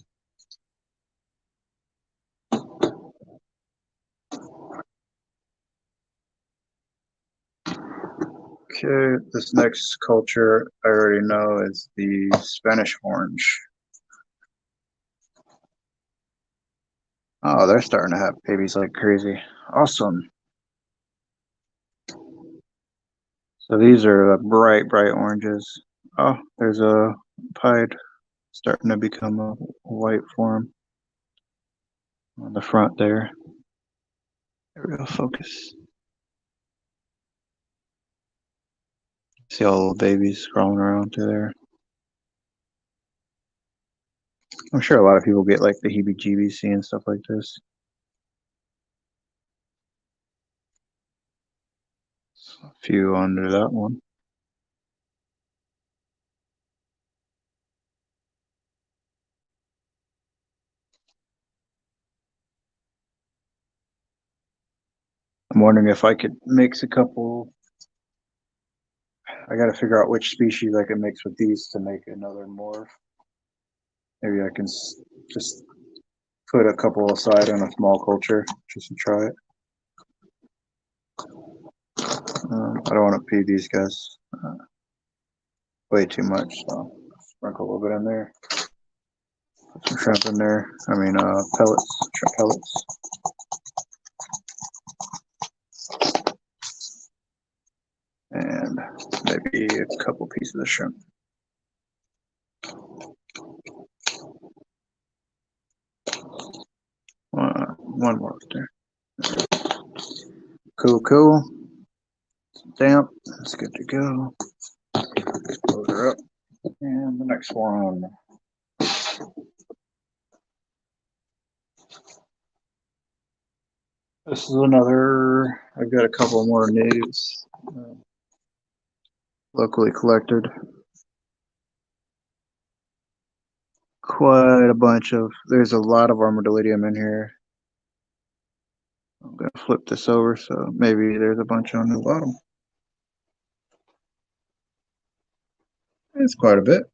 Okay, this next culture I already know is the Spanish orange. Oh, they're starting to have babies like crazy. Awesome. So these are the bright, bright oranges. Oh, there's a pied starting to become a white form on the front there. There we go, focus. See all the little babies crawling around through there. I'm sure a lot of people get like the heebie-jeebies seeing stuff like this. A few under that one. I'm wondering if I could mix a couple I got to figure out which species I can mix with these to make another morph. Maybe I can just put a couple aside in a small culture just to try it. I don't want to feed these guys way too much, so sprinkle a little bit in there. Put some shrimp in there. Pellets, shrimp pellets. And maybe a couple pieces of shrimp. One more there. Cool. Damp. That's good to go. Close her up. And the next one. This is another. I've got a couple more natives locally collected. Quite a bunch of. There's a lot of Delidium in here. I'm gonna flip this over so maybe there's a bunch on the bottom. It's quite a bit.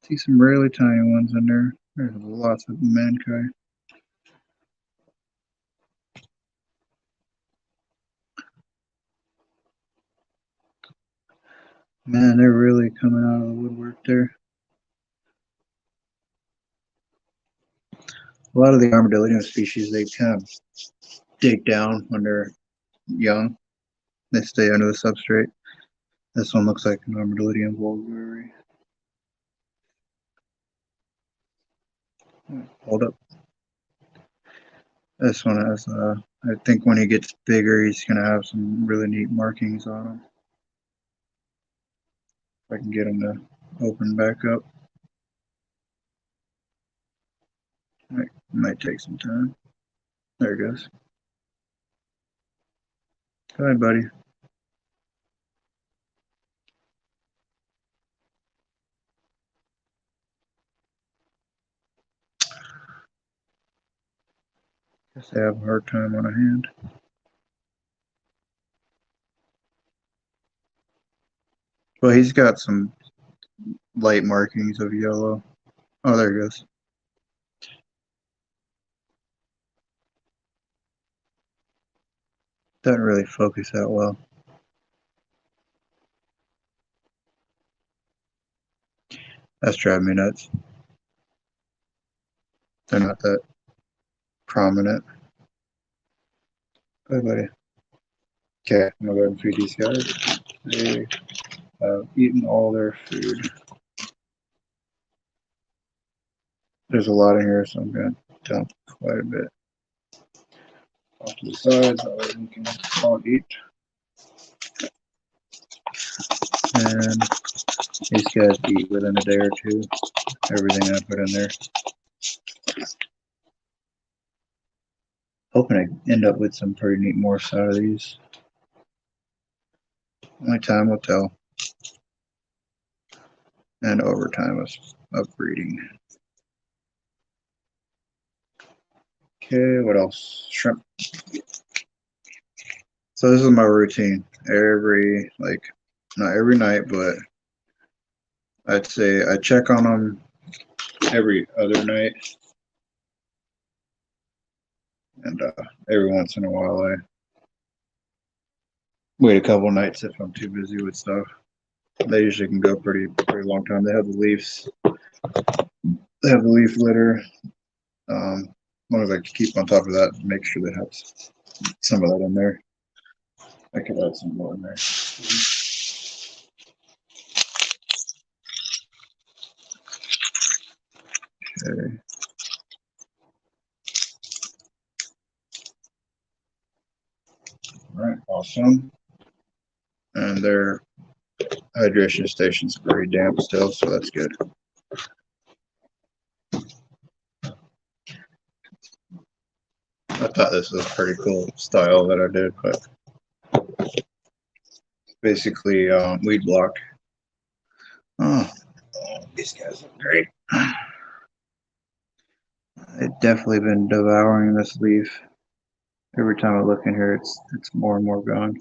See some really tiny ones in there. There's lots of mankai. Man, they're really coming out of the woodwork there. A lot of the Delidium species, they kind of dig down when they're young. They stay under the substrate. This one looks like an Delidium vulgare. Hold up. This one has, I think when he gets bigger, he's going to have some really neat markings on him. If I can get him to open back up. Might take some time. There he goes. Go ahead, buddy. Guess I have a hard time on a hand. Well, he's got some light markings of yellow. Oh, there he goes. Doesn't really focus that well. That's driving me nuts. They're not that prominent. Bye, buddy. Okay, I'm gonna go ahead and feed these guys. They have eaten all their food. There's a lot in here, so I'm gonna dump quite a bit off to the sides. That way we can all eat. And these guys eat within a day or two. Everything I put in there. Hoping I end up with some pretty neat morphs out of these. Only time will tell. And over time of breeding. Okay, what else? Shrimp. So this is my routine. Not every night, but I'd say I check on them every other night. And every once in a while I wait a couple nights if I'm too busy with stuff. They usually can go pretty long time. They have the leaves. They have the leaf litter. As long as I keep on top of that, make sure they have some of that in there. I could add some more in there. Okay. All right, awesome. And their hydration station's very damp still, so that's good. I thought this was a pretty cool style that I did, but basically weed block. Oh, these guys look great. They've definitely been devouring this leaf. Every time I look in here, it's more and more gone.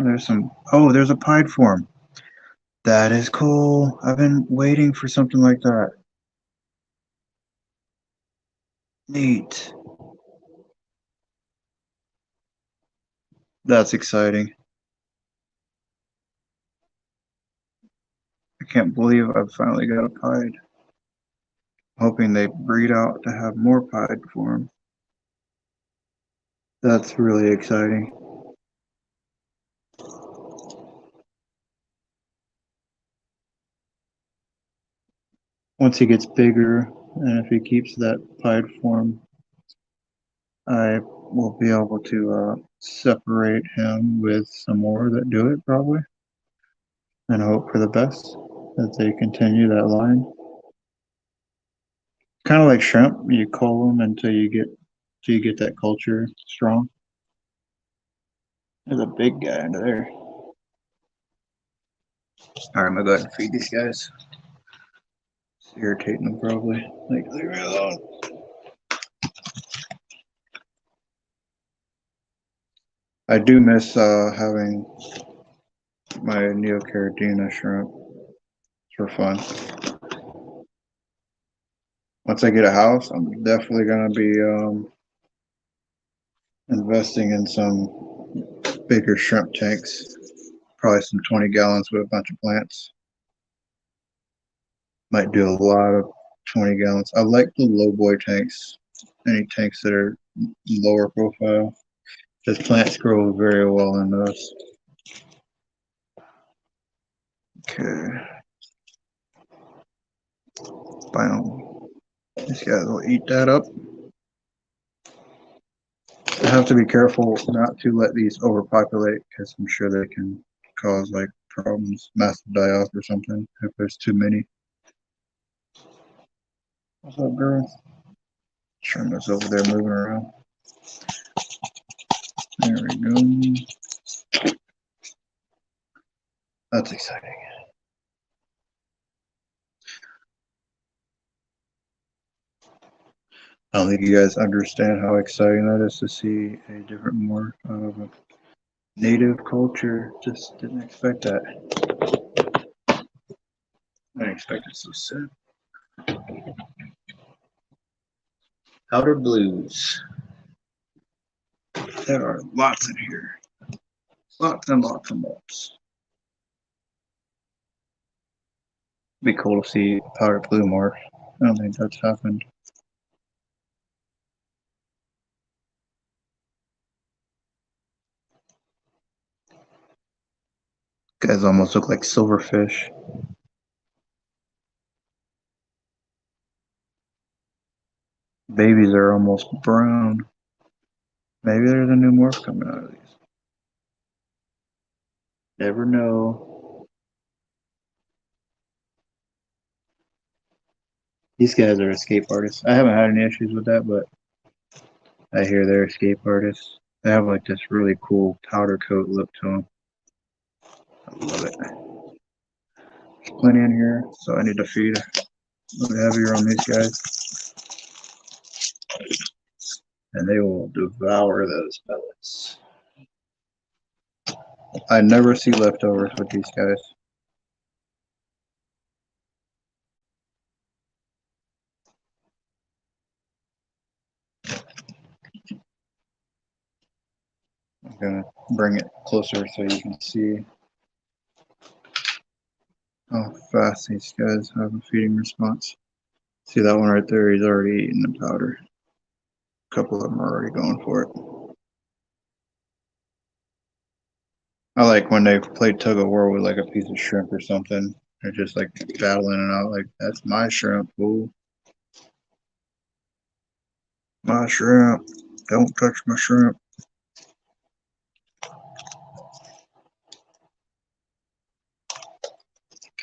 There's some. Oh, there's a pied form. That is cool. I've been waiting for something like that. Neat. That's exciting. I can't believe I've finally got a pied. Hoping they breed out to have more pied form. That's really exciting. Once he gets bigger, and if he keeps that pied form, I will be able to separate him with some more that do it probably, and hope for the best that they continue that line. Kind of like shrimp, you cull them until you get that culture strong. There's a big guy under there. All right, I'm gonna go ahead and feed these guys. It's irritating them probably. Like, leave me alone. I do miss having my Neocaridina shrimp for fun. Once I get a house, I'm definitely gonna be investing in some bigger shrimp tanks. Probably some 20 gallons with a bunch of plants. Might do a lot of 20 gallons. I like the low boy tanks. Any tanks that are lower profile. Because plants grow very well in those. Okay. Bam. These guys will eat that up. I have to be careful not to let these overpopulate because I'm sure they can cause like problems, massive die-off or something if there's too many. What's up, girl? Sherman's over there moving around. There we go. That's exciting. I don't think you guys understand how exciting that is to see a different morph of a native culture. Just didn't expect that. I didn't expect it so soon. Outer blues. There are lots in here. Lots and lots and lots. Be cool to see powder blue morph. I don't think that's happened. Guys almost look like silverfish. Babies are almost brown. Maybe there's a new morph coming out of these. Never know. These guys are escape artists. I haven't had any issues with that, but I hear they're escape artists. They have like this really cool powder coat look to them. I love it. There's plenty in here, so I need to feed a little heavier on these guys. And they will devour those pellets. I never see leftovers with these guys. I'm gonna bring it closer so you can see how fast these guys have a feeding response. See that one right there? He's already eating the powder. A couple of them are already going for it. I like when they play tug of war with like a piece of shrimp or something. They're just like battling it out like, that's my shrimp, fool. My shrimp. Don't touch my shrimp.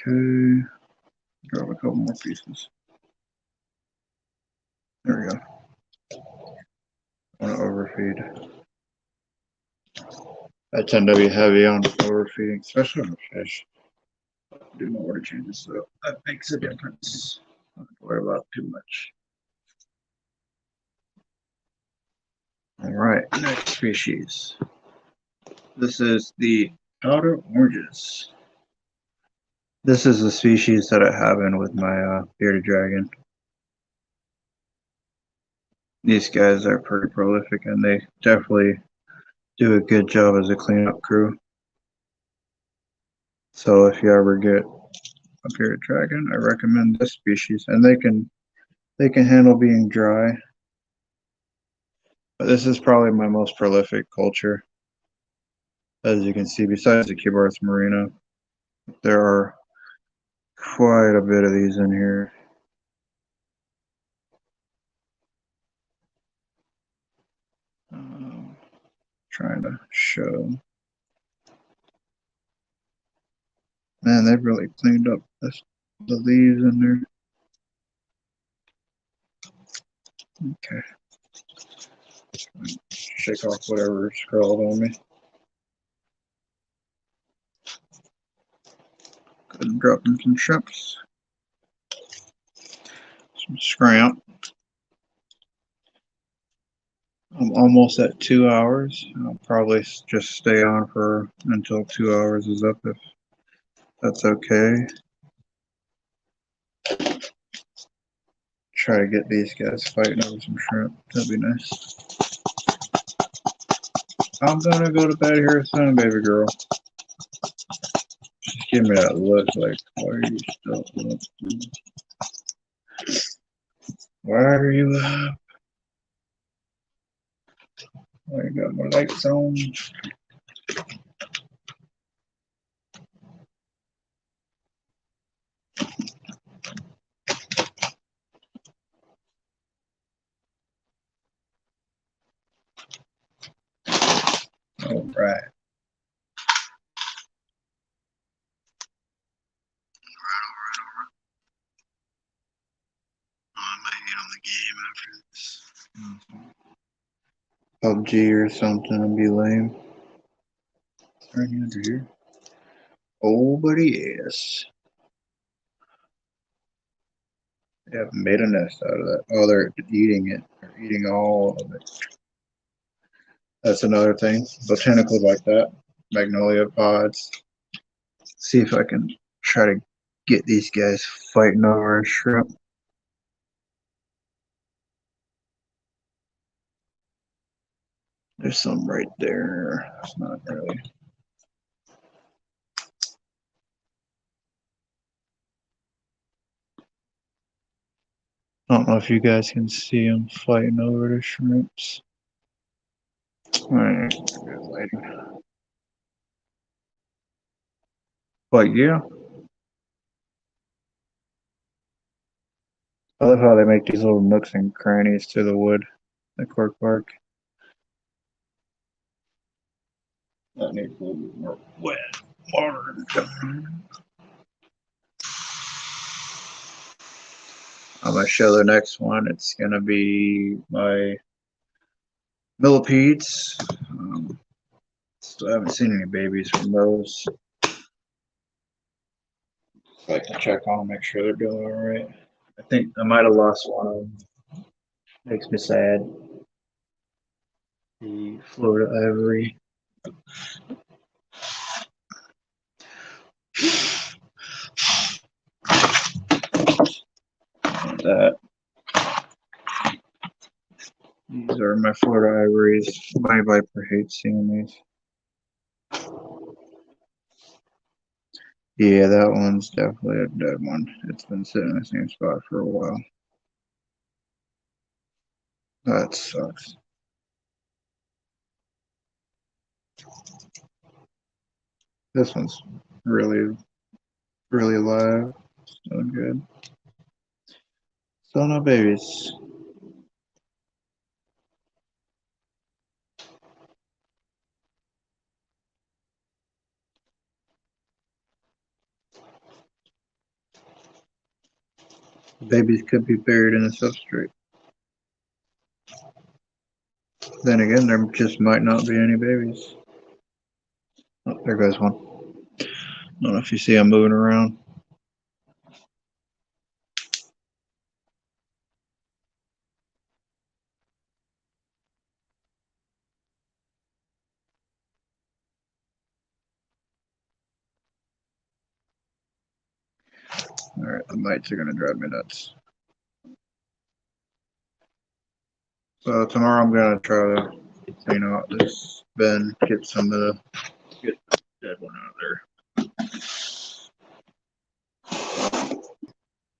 Okay. Grab a couple more pieces. There we go. I want to overfeed. I tend to be heavy on overfeeding, especially on fish. Do no water changes, so that makes a difference. Don't worry about too much. All right, next species. This is the Outer oranges. This is the species that I have in with my bearded dragon. These guys are pretty prolific and they definitely do a good job as a cleanup crew. So if you ever get a bearded dragon, I recommend this species, and they can handle being dry. But this is probably my most prolific culture. As you can see, besides the Cubarth marina, there are quite a bit of these in here. Trying to show. Man, they've really cleaned up the leaves in there. Okay. Shake off whatever scrawled on me. Go ahead and drop in some shrimps. Some scramp. I'm almost at 2 hours. I'll probably just stay on for until 2 hours is up if that's okay. Try to get these guys fighting over some shrimp. That'd be nice. I'm gonna go to bed here soon, baby girl. Just give me that look like, why are you still up? Why are you up? I got my lights on. All right. I might get on the game after this. PUBG or something and be lame. Is there any under here? Oh, buddy, yes. They have made a nest out of that. Oh, they're eating it. They're eating all of it. That's another thing. Botanicals like that. Magnolia pods. See if I can try to get these guys fighting over a shrimp. There's some right there. It's not really. I don't know if you guys can see them fighting over the shrimps. Alright, good lighting. But yeah. I love how they make these little nooks and crannies to the wood, the cork bark. That needs a little bit more wet water. I'm gonna show the next one. It's gonna be my Millipedes. Still haven't seen any babies from those. So I can check on them, make sure they're doing all right. I think I might have lost one of them. Makes me sad. The Florida ivory. That. These are my Florida ivories. My Viper hates seeing these. Yeah, that one's definitely a dead one. It's been sitting in the same spot for a while. That sucks. This one's really, really alive. Still good. Still no babies. Babies could be buried in the substrate. Then again, there just might not be any babies. Oh, there goes one. I don't know if you see them moving around. Alright, the mites are gonna drive me nuts. So tomorrow I'm gonna try to clean out this bin, get some of the dead one out of there.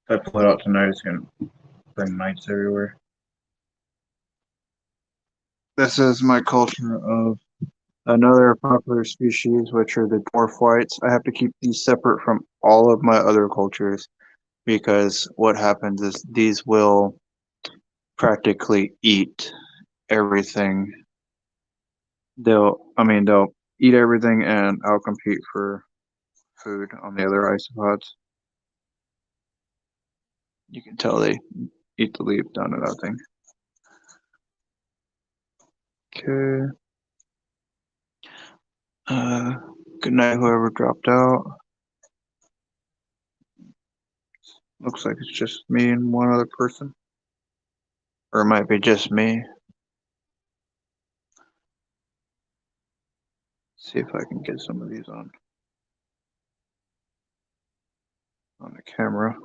If I pull it out tonight, it's gonna bring mites everywhere. This is my culture of another popular species, which are the dwarf whites. I have to keep these separate from all of my other cultures because what happens is these will practically eat everything. They'll eat everything and outcompete for food on the other isopods. You can tell they eat the leaf down to that thing. Okay. Good night, whoever dropped out. Looks like it's just me and one other person. Or it might be just me. See if I can get some of these on the camera.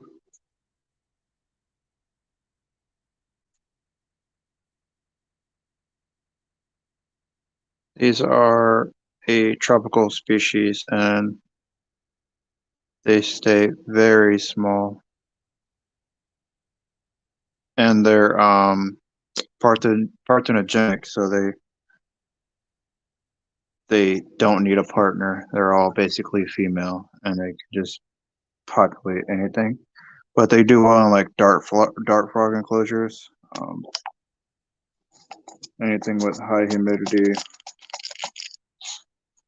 These are a tropical species and they stay very small. And they're parthenogenic, so they don't need a partner. They're all basically female and they can just populate anything. But they do well in like dart frog enclosures. Anything with high humidity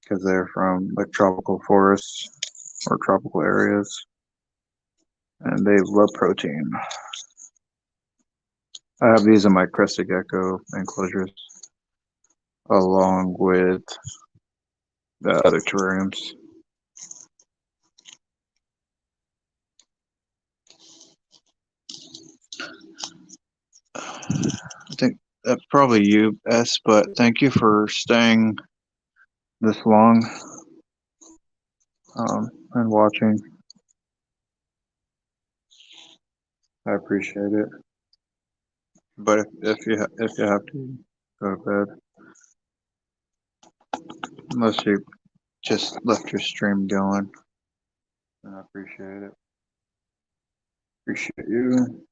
because they're from like tropical forests or tropical areas. And they love protein. I have these in my crested gecko enclosures along with the other terrariums. I think that's probably you, S, but thank you for staying this long and watching. I appreciate it. But if you have to go to bed, unless you just left your stream going, then I appreciate it. Appreciate you.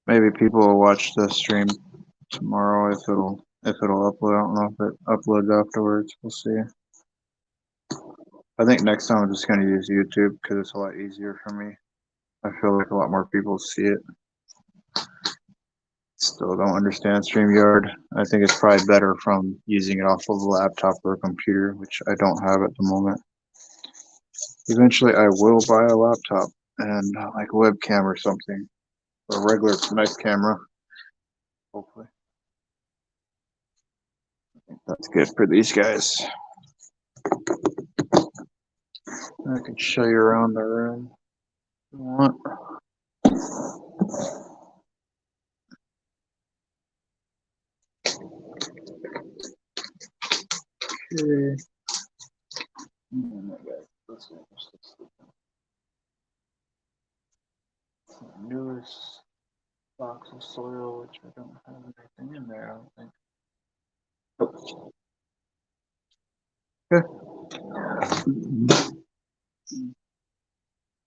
Maybe people will watch the stream tomorrow if it'll upload. I don't know if it uploads afterwards. We'll see. I think next time I'm just gonna use YouTube because it's a lot easier for me. I feel like a lot more people see it. Still don't understand StreamYard. I think it's probably better from using it off of a laptop or a computer, which I don't have at the moment. Eventually I will buy a laptop and like a webcam or something. A regular nice camera. Hopefully. I think that's good for these guys. I can show you around the room if you want. Okay. Newest box of soil, which I don't have anything in there, I don't think. Okay.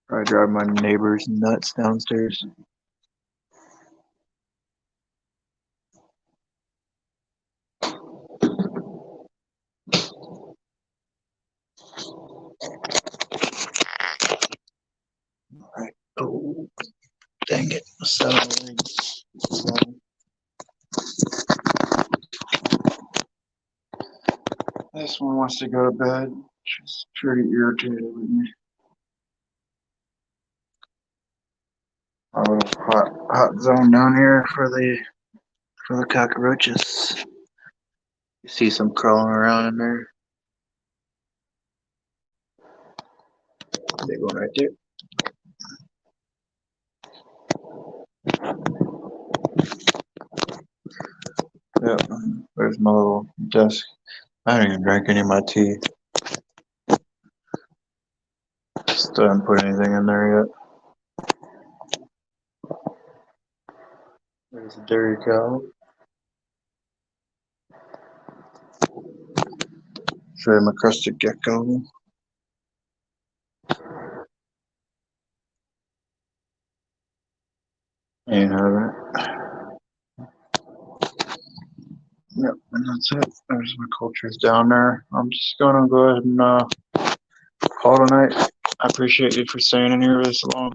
Probably drive my neighbors nuts downstairs. Alright. Oh, dang it. This one wants to go to bed. She's pretty irritated with me. Oh, hot zone down here for the cockroaches. You see some crawling around in there. Big one right there. Yep, there's my little desk. I don't even drink any of my tea. Still haven't put anything in there yet. There's a dairy cow. Show you my crested gecko. Ain't having it. Yep, and that's it. There's my cultures down there. I'm just gonna go ahead and call tonight. I appreciate you for staying in here this long.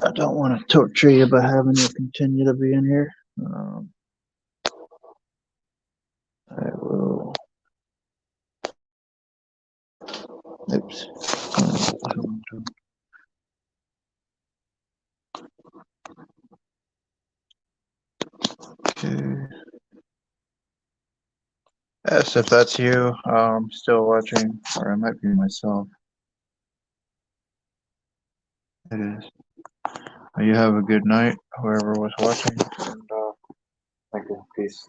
I don't want to torture you by having you continue to be in here. I will. Oops. Okay. Yes, if that's you, still watching, or it might be myself. It is. You have a good night, whoever was watching, and thank you. Peace.